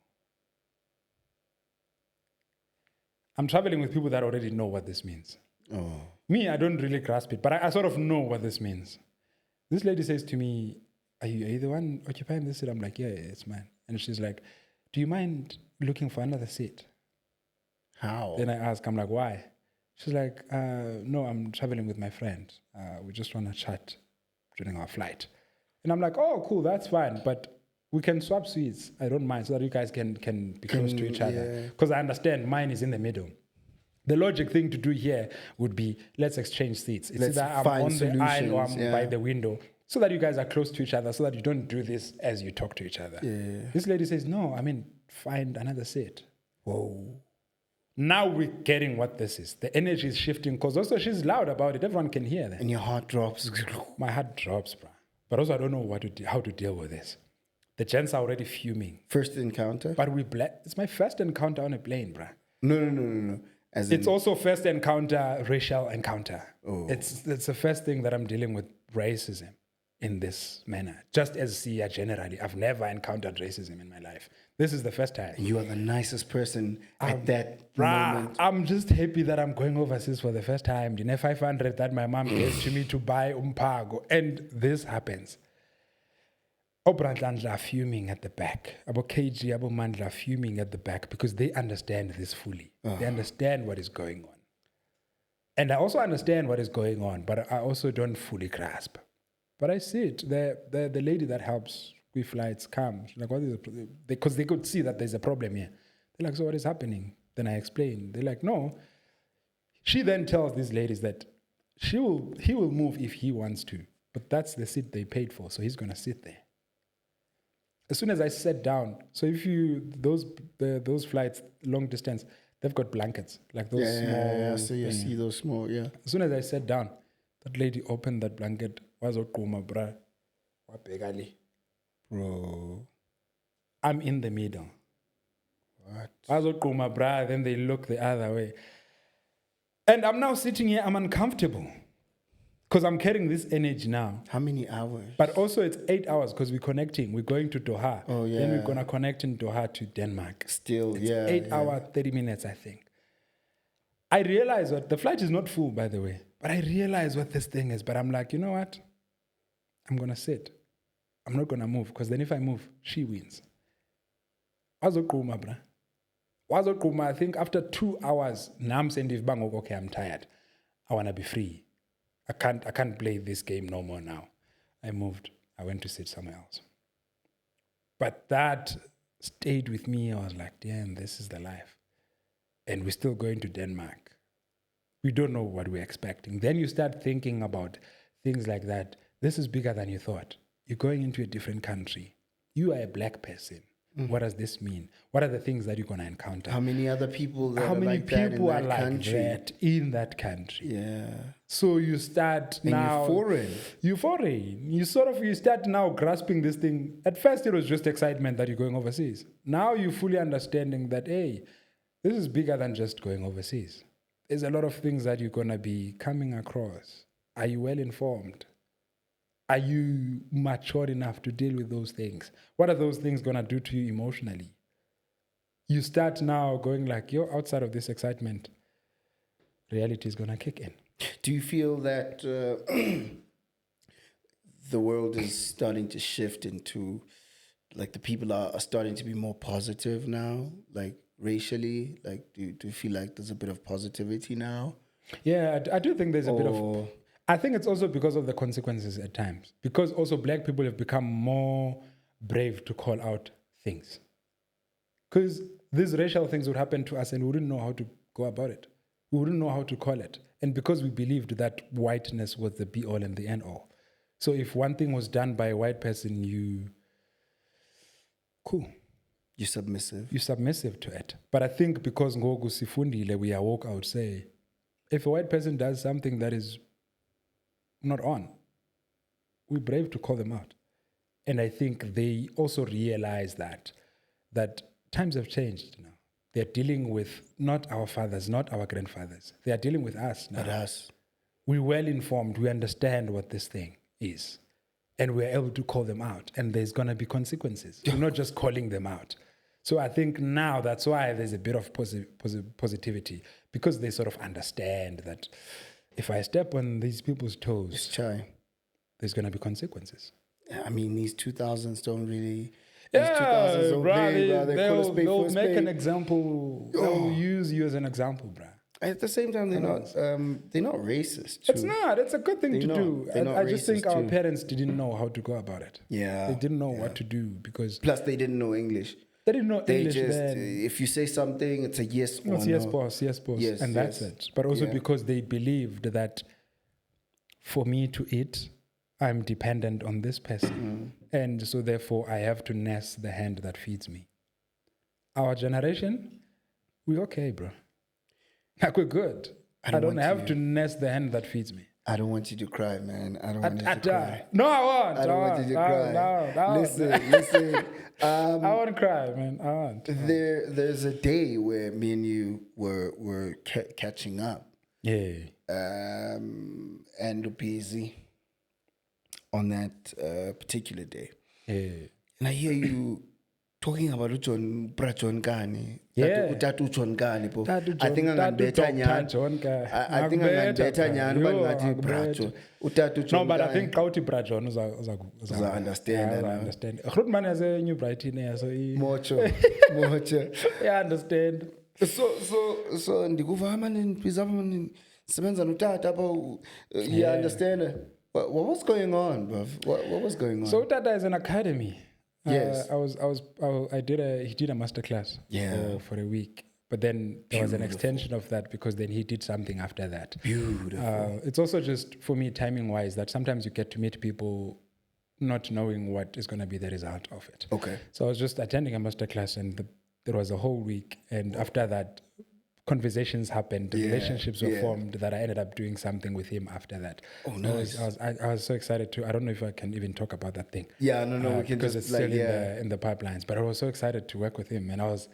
I'm traveling with people that already know what this means. Oh. Me, I don't really grasp it, but I sort of know what this means. This lady says to me, are you the one occupying this seat? I'm like, yeah, it's mine. And she's like, do you mind looking for another seat? How? Then I ask, I'm like, why? She's like, no, I'm traveling with my friend. We just want to chat during our flight. And I'm like, oh, cool, that's fine. But we can swap seats. I don't mind, so that you guys can be close to each other. Because I understand mine is in the middle. The logic thing to do here would be, let's exchange seats. It's either I'm on the aisle or I'm by the window, so that you guys are close to each other, so that you don't do this as you talk to each other. Yeah. This lady says, no, I mean, find another seat. Whoa. Now we're getting what this is. The energy is shifting, because also she's loud about it. Everyone can hear that. And your heart drops. My heart drops, bro. But also I don't know how to deal with this. The gents are already fuming. First encounter? But it's my first encounter on a plane, bro. No. It's also first encounter, racial encounter. Oh. It's the first thing that I'm dealing with racism in this manner. Just as Sia generally, I've never encountered racism in my life. This is the first time. You are the nicest person at that moment. I'm just happy that I'm going overseas for the first time. The 500 that my mom gave to me to buy umpago. And this happens. Obrantlandla are fuming at the back. Abo KG, Abo Mandla are fuming at the back because they understand this fully. They understand what is going on. And I also understand what is going on, but I also don't fully grasp. But I see it. The lady that helps with flights comes. Like, what is because they could see that there's a problem here. They're like, so what is happening? Then I explain. They're like, no. She then tells these ladies that he will move if he wants to. But that's the seat they paid for, so he's going to sit there. As soon as I sat down, so if those flights, long distance, they've got blankets, like those small. Yeah, so you see those small, yeah. As soon as I sat down, that lady opened that blanket. Bro. I'm in the middle. What? Then they look the other way. And I'm now sitting here, I'm uncomfortable. Because I'm carrying this energy now. How many hours? But also it's 8 hours because we're connecting. We're going to Doha. Oh, yeah. Then we're going to connect in Doha to Denmark. Still, it's 8 hours, 30 minutes, I think. I realize what, the flight is not full, by the way. But I realize what this thing is. But I'm like, you know what? I'm going to sit. I'm not going to move. Because then if I move, she wins. I think after 2 hours, now I'm saying, okay, I'm tired. I want to be free. I can't play this game no more now. I moved. I went to sit somewhere else. But that stayed with me. I was like, damn, this is the life. And we're still going to Denmark. We don't know what we're expecting. Then you start thinking about things like that. This is bigger than you thought. You're going into a different country. You are a black person. What does this mean? What are the things that you're going to encounter? How many other people are like that in that country? Yeah. So you start and now. You're foreign. You start now grasping this thing. At first, it was just excitement that you're going overseas. Now you're fully understanding that, hey, this is bigger than just going overseas. There's a lot of things that you're going to be coming across. Are you well informed? Are you mature enough to deal with those things? What are those things going to do to you emotionally? You start now going like, you're outside of this excitement. Reality is going to kick in. Do you feel that the world is starting to shift into, like, the people are starting to be more positive now, like racially? Like, do you feel like there's a bit of positivity now? Yeah, I do think there's a bit of... I think it's also because of the consequences at times. Because also black people have become more brave to call out things. Because these racial things would happen to us and we wouldn't know how to go about it. We wouldn't know how to call it. And because we believed that whiteness was the be-all and the end-all. So if one thing was done by a white person, cool. You're submissive. You're submissive to it. But I think because ngoku sifundile, we are woke, I would say, if a white person does something that is not on, we're brave to call them out. And I think they also realize that times have changed now. They're dealing with not our fathers, not our grandfathers. They are dealing with us now. Not us. we're well informed, we understand what this thing is, and we're able to call them out, and there's going to be consequences. We're not just calling them out. So I think now that's why there's a bit of positivity, because they sort of understand that if I step on these people's toes, there's going to be consequences. I mean, these 2000s don't really... Yeah, they'll make an example. They'll use you as an example, bruh. At the same time, they're not racist. It's not. It's a good thing to do. I just think our parents didn't know how to go about it. Yeah. They didn't know what to do because... Plus, they didn't know English. They didn't know English just, then. If you say something, it's a yes or no. It's yes, boss. Yes, and that's it. But also because they believed that for me to eat, I'm dependent on this person. And so therefore, I have to nurse the hand that feeds me. Our generation, we're okay, bro. Like, we're good. I don't have to nurse the hand that feeds me. I don't want you to cry, man. I don't want you to cry. No, I won't. I don't want you to cry. No. Listen. I won't cry, man. I won't. There's a day where me and you were catching up. Yeah. And busy on that particular day. Yeah. And I hear you talking about John Kani. Yeah. John Kani. I think I'm better No, but I think Kauti Brajon is understand. I understand. Grootman has a new bright in here, so he... Mocho. Yeah, I understand. So ndikuva mani pizama sebenza notata you understand what was going on, bruv? What was going on? So Tata is an academy. Yes. He did a masterclass for a week. But then there was an extension of that because then he did something after that. Beautiful. It's also just, for me, timing-wise, that sometimes you get to meet people not knowing what is going to be the result of it. Okay. So I was just attending a masterclass and there was a whole week. And after that, conversations happened, relationships were formed that I ended up doing something with him after that. Oh, nice. I was so excited to, I don't know if I can even talk about that thing. Yeah, no, we can because just it's still in the pipelines. But I was so excited to work with him. And I was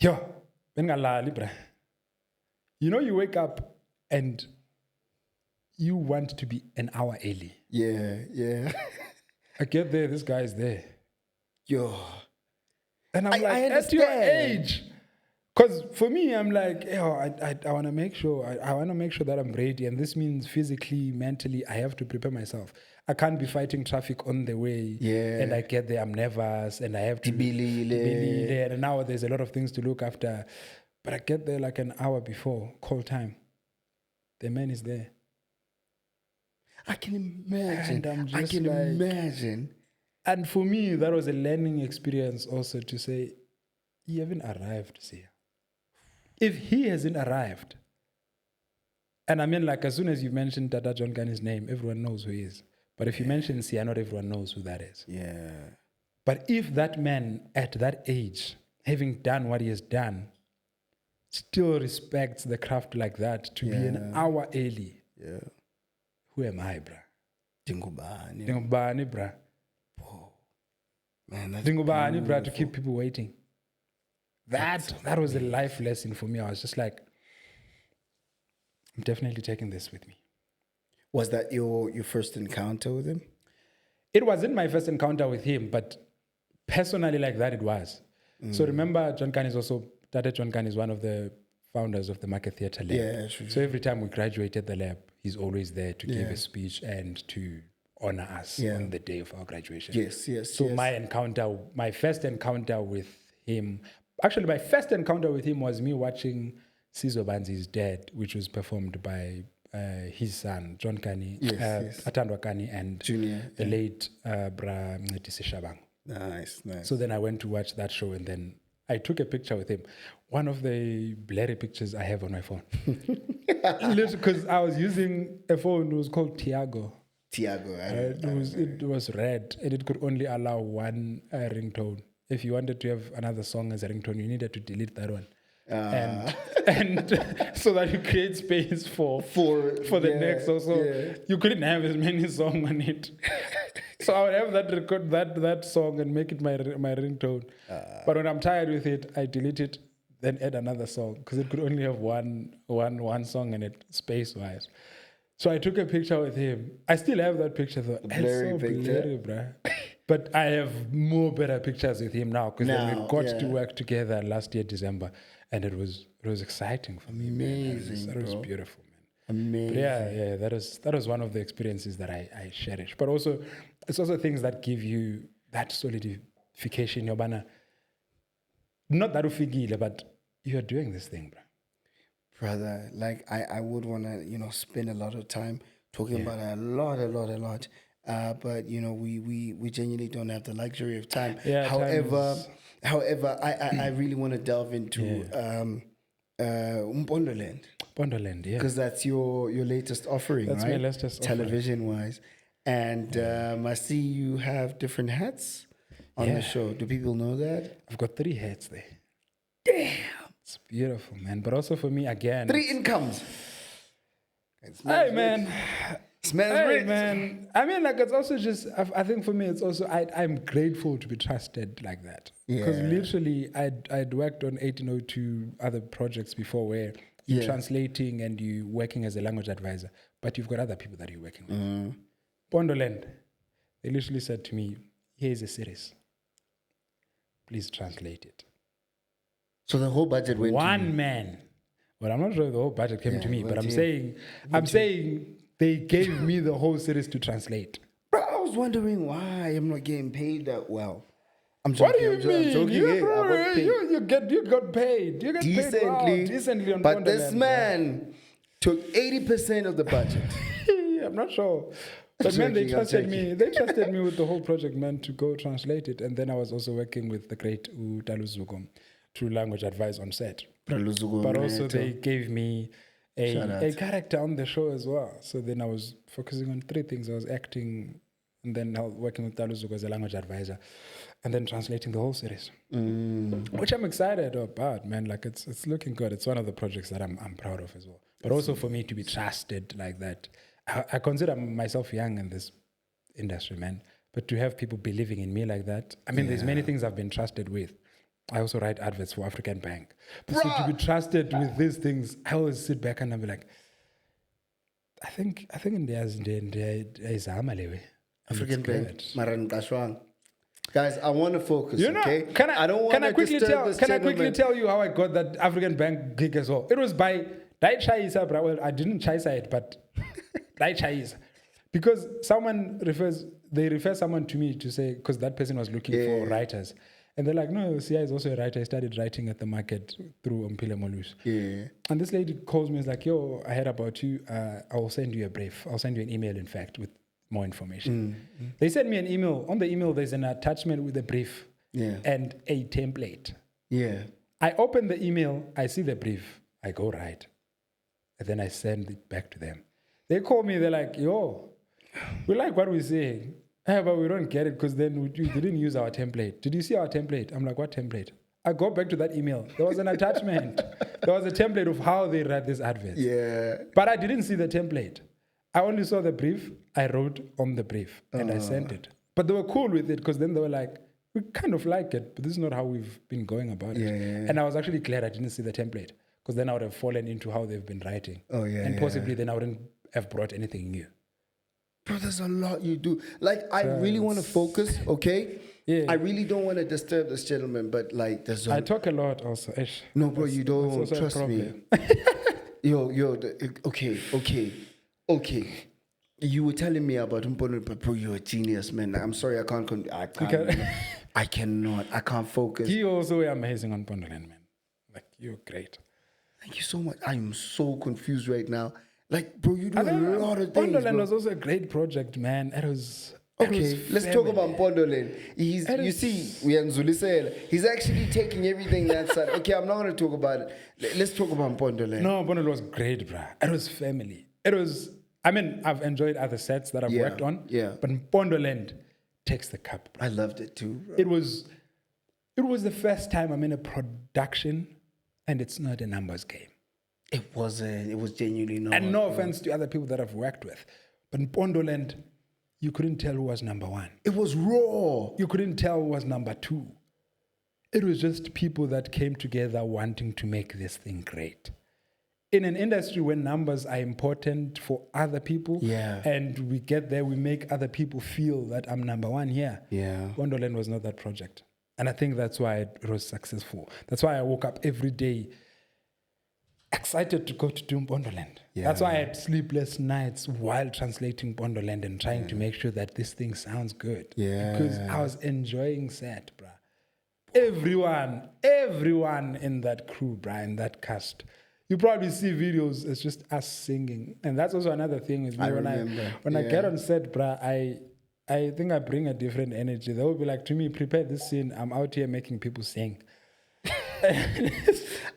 Libra. You know, you wake up and you want to be an hour early. Yeah. I get there, this guy is there. Yo. And I'm like, at your age. Because for me, I'm like, I want to make sure, I want to make sure that I'm ready. And this means physically, mentally, I have to prepare myself. I can't be fighting traffic on the way. Yeah. And I get there, I'm nervous, and I have to be there. And now there's a lot of things to look after. But I get there like an hour before call time. The man is there. I can imagine. And I'm just imagine. And for me, that was a learning experience also to say, you haven't arrived, see. If he hasn't arrived, and I mean, like, as soon as you mention Tata John Kani's name, everyone knows who he is. But if you mention Sia, not everyone knows who that is. Yeah. But if that man at that age, having done what he has done, still respects the craft like that to be an hour early, who am I, bruh? Dingubani, bruh. Man, that's Dingubani, bruh, to keep people waiting. That was a life lesson for me. I was just like, I'm definitely taking this with me. Was that your first encounter with him? It wasn't my first encounter with him, but personally like that it was. So remember, John Kani is also, Tata John Kani is one of the founders of the Market Theatre Lab. Yeah, sure. So every time we graduated the lab, he's always there to give a speech and to honor us on the day of our graduation. Yes. So my first encounter with him, actually my first encounter with him was me watching Sizwe Banzi's Dead, which was performed by his son, John Kani, Atandwa Kani, and Junior, the late Bra Ncedisi Shabang. Nice. So then I went to watch that show and then I took a picture with him. One of the blurry pictures I have on my phone. Because I was using a phone, it was called Tiago. It was red and it could only allow one ringtone. If you wanted to have another song as a ringtone, you needed to delete that one. And so that you create space for the next. Also, you couldn't have as many songs on it. So I would have that song and make it my ringtone. But when I'm tired with it, I delete it. then add another song because it could only have one song in it, space-wise. So I took a picture with him. I still have that picture though. It's blurry so picture. blurry, bruh. But I have more better pictures with him now because then we got to work together last year, December, and it was exciting for me. Amazing, It was beautiful, man. Amazing. But yeah, that was one of the experiences that I cherish. But also, it's also things that give you that solidification, Yobana. Not that ufigile, but you're doing this thing, bro. Brother, like I would want to, spend a lot of time talking about a lot. But we genuinely don't have the luxury of time. Yeah, however, I really want to delve into Pondoland. Pondoland, yeah. Because that's your latest offering, That's right? my latest television wise. And I see you have different hats on the show. Do people know that? I've got 3 hats there. Damn. It's beautiful, man. But also for me, again, 3 incomes. Hey, man. Smells rich. Man. I mean, like, it's also just, I think for me, it's also, I'm grateful to be trusted like that. Because literally, I'd worked on 1802 other projects before where you're translating and you're working as a language advisor, but you've got other people that you're working with. Pondoland, they literally said to me, here's a series. Please translate it. So the whole budget went One man. Well, I'm not sure the whole budget came to me, but I'm saying they gave me the whole series to translate. Bro, I was wondering why I'm not getting paid that well. I'm What joking. do you mean? I'm joking. You got paid. You got decently. Decently on but Pondoland, this man took 80% of the budget. I'm not sure. But man, they trusted me. They trusted me with the whole project, man, to go translate it. And then I was also working with the great Utaluzuko through language advice on set. But also they gave me a character on the show as well. So then I was focusing on 3 things. I was acting, and then working with Taluzuko as a language advisor, and then translating the whole series, which I'm excited about, man. Like it's looking good. It's one of the projects that I'm proud of as well. But also for me to be trusted like that, I consider myself young in this industry, man. But to have people believing in me like that, I mean, there's many things I've been trusted with. I also write adverts for African Bank. But so to be trusted with these things, I always sit back and I'll be like, I think in there's African Bank. Maran Kashwang. Guys, I want to focus, okay? Can I quickly tell you how I got that African Bank gig as well? It was by Dai Chaisa, bro. Well, I didn't Chaisa it, but Dai Chaisa. Because they refer someone to me to say, because that person was looking for writers. And they're like, no, Sia is also a writer. I started writing at the market through Mpile Molus. Yeah. And this lady calls me and is like, yo, I heard about you. I will send you a brief. I'll send you an email, in fact, with more information. They sent me an email. On the email, there's an attachment with a brief and a template. Yeah. I open the email. I see the brief. I go write. And then I send it back to them. They call me. They're like, yo, we like what we're saying. Yeah, but we don't get it because then you didn't use our template. Did you see our template? I'm like, what template? I go back to that email. There was an attachment. There was a template of how they write this advert. Yeah. But I didn't see the template. I only saw the brief. I wrote on the brief and I sent it. But they were cool with it because then they were like, we kind of like it, but this is not how we've been going about it. And I was actually glad I didn't see the template because then I would have fallen into how they've been writing. And possibly then I wouldn't have brought anything new. Bro, there's a lot you do. Like, I really want to focus, okay? Yeah. I really don't want to disturb this gentleman, but like, there's I talk a lot also. Ish. No, bro, you don't trust me. Okay. You were telling me about Mpono, but bro, you're a genius, man. I'm sorry, I can't focus. You also were amazing on Pondoland, man. Like, you're great. Thank you so much. I'm so confused right now. Like, bro, you do a lot of things. Pondoland was also a great project, man. It was let's talk about Pondoland. You see, we are in Zulisela. He's actually taking everything that side. Okay, I'm not going to talk about it. Let's talk about Pondoland. No, Pondoland was great, bro. It was family. I've enjoyed other sets that I've worked on. Yeah. But Pondoland takes the cup, bro. I loved it too, bro. It was the first time I'm in a production and it's not a numbers game. It wasn't. It was genuinely not. And no offense to other people that I've worked with. But in Pondoland, you couldn't tell who was number 1. It was raw. You couldn't tell who was number 2. it was just people that came together wanting to make this thing great. In an industry where numbers are important for other people, and we get there, we make other people feel that I'm number one here. Wonderland was not that project. And I think that's why it was successful. That's why I woke up every day excited to go to do Wonderland. That's why I had sleepless nights while translating Wonderland and trying to make sure that this thing sounds good. Because I was enjoying set, bruh. Everyone in that crew, bruh, in that cast. You probably see videos, it's just us singing. And that's also another thing with me. When I get on set, bruh, I think I bring a different energy. They will be like, to me, prepare this scene. I'm out here making people sing.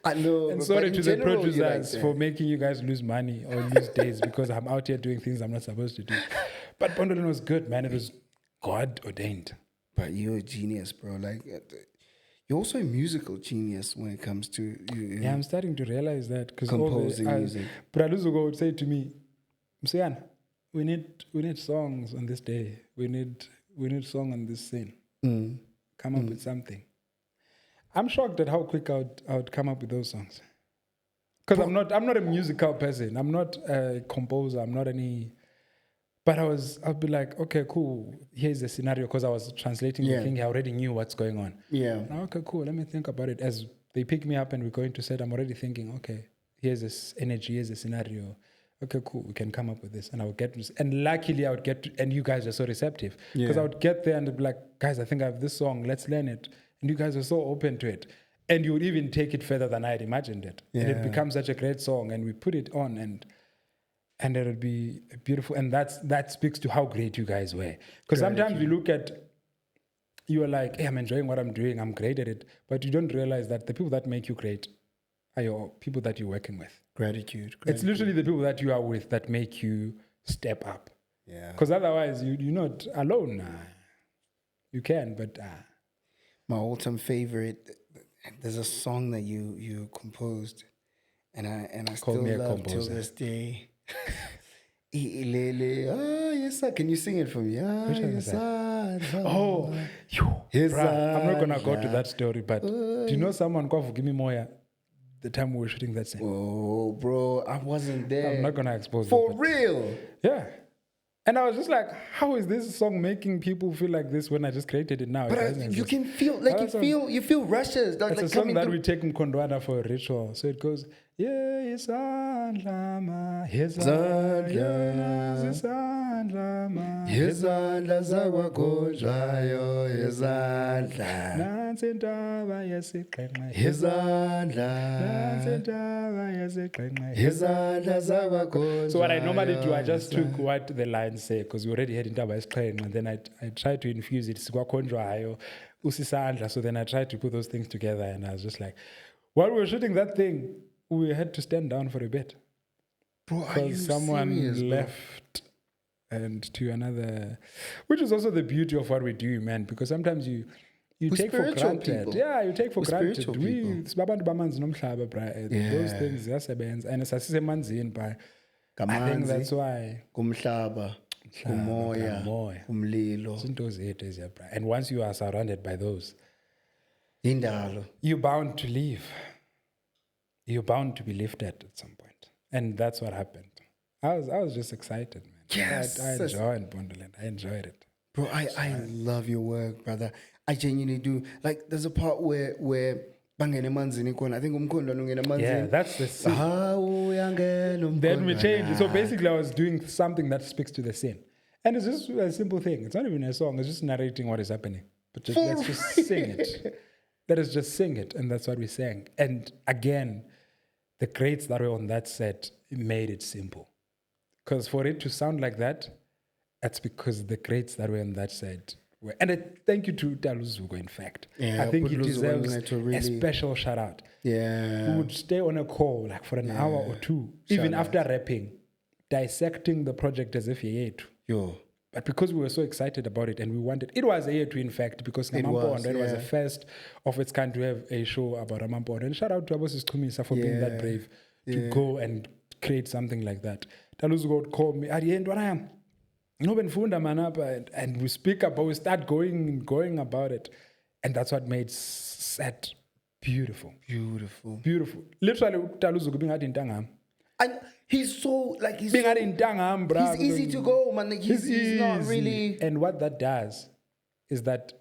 I know. And sorry to the producers for making you guys lose money or lose days because I'm out here doing things I'm not supposed to do. But Bondolin was good, man. It was God ordained. But you're a genius, bro. Like, you're also a musical genius when it comes to Yeah, I'm starting to realize that because composing music. Praluzugo would say to me, Msian, we need songs on this day. We need song on this scene. Come up with something. I'm shocked at how quick I would come up with those songs. Because I'm not a musical person. I'm not a composer. I'm not any. But I'd be like, okay, cool. Here's the scenario because I was translating the thing. I already knew what's going on. Okay, cool. Let me think about it. As they pick me up and we're going to set, I'm already thinking, okay, here's this energy, here's the scenario. Okay, cool. We can come up with this, and I would get. And luckily, I would get. And you guys are so receptive because I would get there and they'd be like, guys, I think I have this song. Let's learn it. And you guys are so open to it. And you would even take it further than I had imagined it. And it becomes such a great song. And we put it on and it would be beautiful. And that speaks to how great you guys were. Because sometimes you look at, you are like, hey, I'm enjoying what I'm doing. I'm great at it. But you don't realize that the people that make you great are your people that you're working with. Gratitude. It's literally the people that you are with that make you step up. Because otherwise, you're not alone. You can, but... My all-time favorite, there's a song that you composed, and I still love till this day. Yes, sir. Can you sing it for me? Yes, sir. Oh, yes, I'm not gonna go to that story, but do you know someone called Give Me Moya? The time we were shooting that scene. Oh, bro, I wasn't there. I'm not gonna expose for real. Yeah. And I was just like, how is this song making people feel like this when I just created it now? But you can feel, like, you feel rushes. It's a song that we take Mkondwana for a ritual. So it goes, Yezandlama, Yezandlama, Yezandla zakwagodlayo, Yezandla. Nansentaba yesiqenqe, Yezandla. Nansentaba yesiqenqe, Yezandla zakwagodlayo. So what I normally do, I just took what the lines say, because we already had intaba yesiqenqe, and then I tried to infuse it. Sikwakhonjwayo, usisandla. So then I tried to put those things together, and I was just like, while we were shooting that thing, we had to stand down for a bit. Bro, are you someone serious, left and to another, which is also the beauty of what we do, man, because sometimes you take for granted. People. Yeah, you take for granted. Those things, ziyasebenza, and sasisemanzini, but I think that's why. Kumhlaba, kumoya, kumlilo. And once you are surrounded by those, indalo, you're bound to leave. You're bound to be lifted at some point. And that's what happened. I was just excited, man. Yes. I enjoyed Wonderland. I enjoyed it. Bro, I love your work, brother. I genuinely do. Like, there's a part where bangene manzini khona. I think umkhondo ungena manzini. Yeah, that's the scene. Then we changed. So basically I was doing something that speaks to the scene. And it's just a simple thing. It's not even a song. It's just narrating what is happening. But let's just sing it. Let us just sing it. And that's what we sang. And again, the greats that were on that set made it simple. Because for it to sound like that, that's because the greats that were on that set were. And thank you to Daluzugo, in fact. Yeah, I think he deserves a special shout out. Yeah. We would stay on a call like for an hour or two, even after rapping, dissecting the project as if he ate. But because we were so excited about it and we wanted, it was a year two, in fact, because Namampondo was the first of its kind to have a show about Namampondo. And shout out to Abosis Kumisa for being that brave to go and create something like that. Taluzugo would call me, at the end, what I am? And we speak about, we start going about it. And that's what made set beautiful. Beautiful. Beautiful. Literally, Taluzuku being in Tangam. And he's so like he's Being so, in Tangam, bro. he's easy to go, man. Like, he's not easy. really. And what that does is that,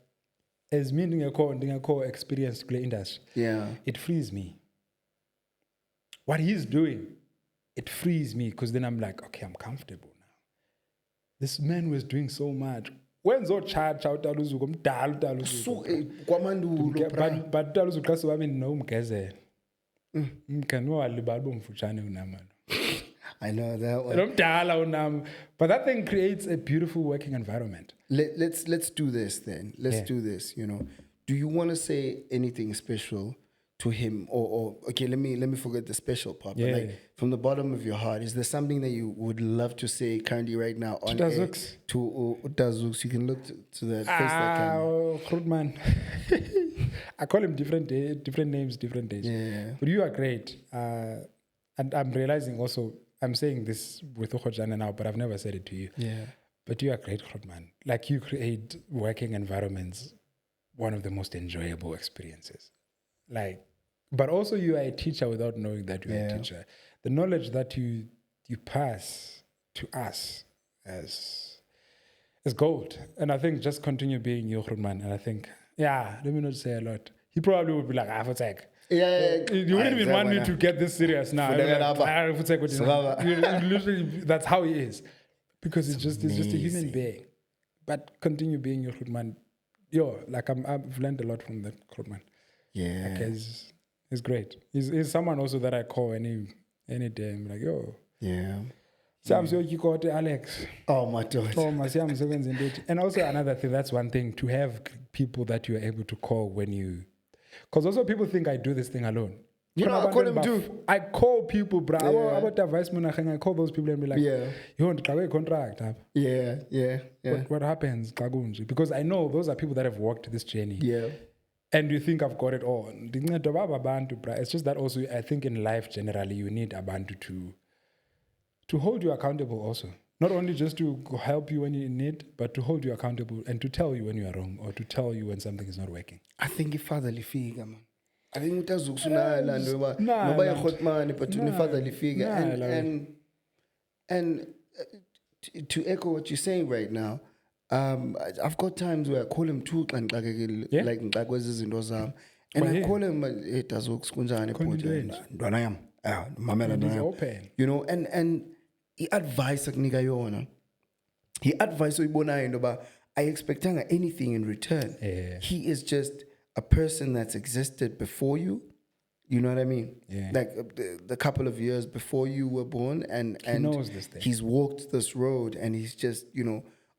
as meaning a core experience to play industry, Yeah. it frees me. What he's doing, it frees me because then I'm like, okay, I'm comfortable now. This man was doing so much. When's all charge out Taluzuku? So kwamandulo, bra. But Taluzuku kasi wami no mgeze. Mkano alibalo mfuchane unamano. I know that one. But that thing creates a beautiful working environment. Let's do this then. Let's do this. You know, do you want to say anything special to him, or okay? Let me forget the special part. Yeah. But like from the bottom of your heart, is there something that you would love to say currently right now on air to Utazooks? You can look to that face that camera. Krutman. I call him different names, different days. Yeah. But you are great. And I'm realizing also, I'm saying this with Ukhojana now, but I've never said it to you. Yeah. But you are great, Krutman. Like, you create working environments, one of the most enjoyable experiences. Like, but also you are a teacher without knowing that you're a teacher. The knowledge that you pass to us as gold. And I think just continue being your Krutman. And I think, let me not say a lot. He probably would be like, what's like? Yeah. You wouldn't even want me to get this serious now. Literally, that's how he is. Because he's just a human being. But continue being your Krutman. I've learned a lot from that Krutman. Yeah. Like, he's great. He's someone also that I call any day. I'm like, yo. Yeah. Alex. Oh my God. And also another thing, that's one thing, to have people that you are able to call when you... Because also people think I do this thing alone. You know, I call them too. I call people, bro. I call those people and be like, you want to a contract? Yeah. What happens? Because I know those are people that have walked this journey. Yeah. And you think I've got it all. It's just that also, I think in life generally, you need abantu to hold you accountable also. Not only just to help you when you're in need, but to hold you accountable and to tell you when you are wrong or to tell you when something is not working. I think if fatherly figure, man. I think utazukuna land over nobody hot money, but to fatherly figure. And to echo what you're saying right now, I've got times where I call him too like and I call him Tazuks kunjani open. You know, and he advised kunika yona. He advised uyibonayo but I expect anything in return. Yeah. He is just a person that's existed before you. You know what I mean? Yeah. Like the couple of years before you were born, and he knows this thing. He's walked this road, and he's just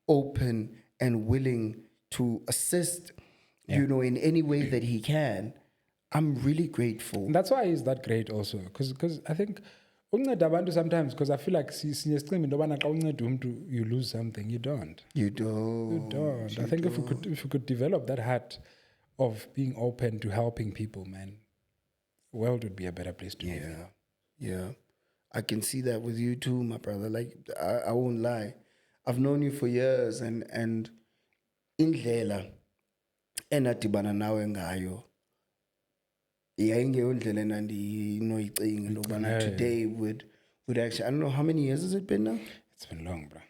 open and willing to assist, in any way that he can. I'm really grateful. And that's why he's that great also, because I think sometimes, because I feel like you lose something. You don't. You don't. I think if we could develop that heart of being open to helping people, man, the world would be a better place to live in. Yeah. I can see that with you too, my brother. Like, I won't lie. I've known you for years, and indlela enadibana nawe ngayo yayingeyondlela endandinoyicinga intobana today would actually, I don't know, how many years has it been now? It's been long, bro.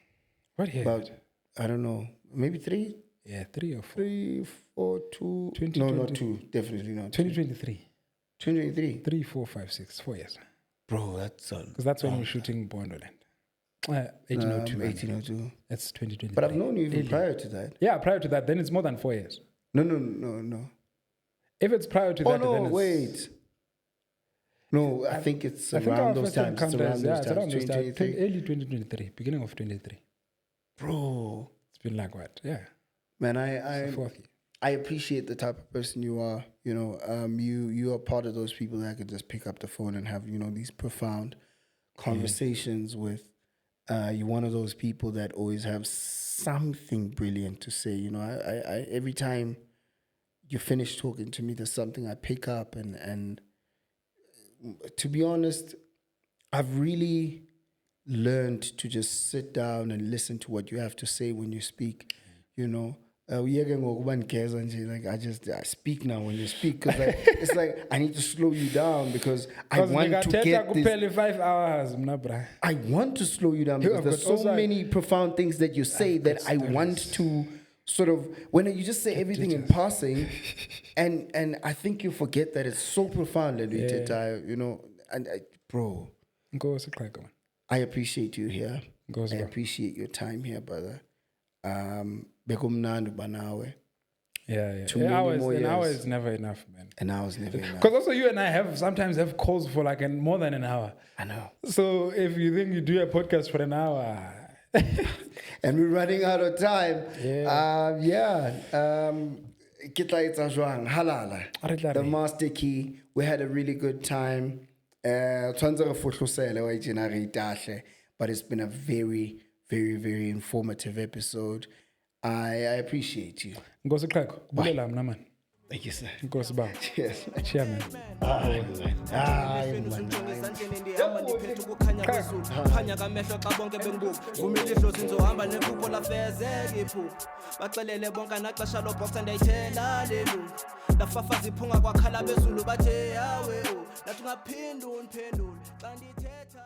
What year? About, I don't know, maybe 3? Yeah, 3 or 4. 3, 4, 2. No, not 2. Definitely not. 2023. 2023. 3, 4, 5, 6, 4 years. Bro, that's because that's when we're shooting Bondoland. 1802. 1802. That's 2023. But I've known you even prior to that. Yeah, prior to that, then it's more than 4 years. No. If it's prior to that, then it's... wait. No, I think it's around those times. It's around those times. 2023. Early 2023, beginning of 2023. Bro. It's been like what? Yeah. Man, it's the 4th year. I appreciate the type of person you are. You are part of those people that could just pick up the phone and have, these profound conversations with. You're one of those people that always have something brilliant to say. I every time you finish talking to me, there's something I pick up, and to be honest, I've really learned to just sit down and listen to what you have to say when you speak. like I speak now when you speak because like, it's like I need to slow you down because I want to get this. 5 hours, I want to slow you down because there's so many profound things that you say that I want to sort of when you just say everything in passing, and I think you forget that it's so profound, and you know, and bro, I appreciate you here. I appreciate your time here, brother. Bekumnandi banawe. Yeah. An hour is never enough, man. An hour is never enough. Because also you and I sometimes have calls for like more than an hour. I know. So if you think you do a podcast for an hour, and we're running out of time. The Master Key. We had a really good time. But it's been a very, very, very informative episode. I appreciate you. Thank you, sir. Cheers. Cheers, man. bacelele bonke naxesha lobhoxa ndayithela lelu lafafaza iphunga kwakhala bezulu bathe yawe nathi ungaphinda undiphendule xa ndithetha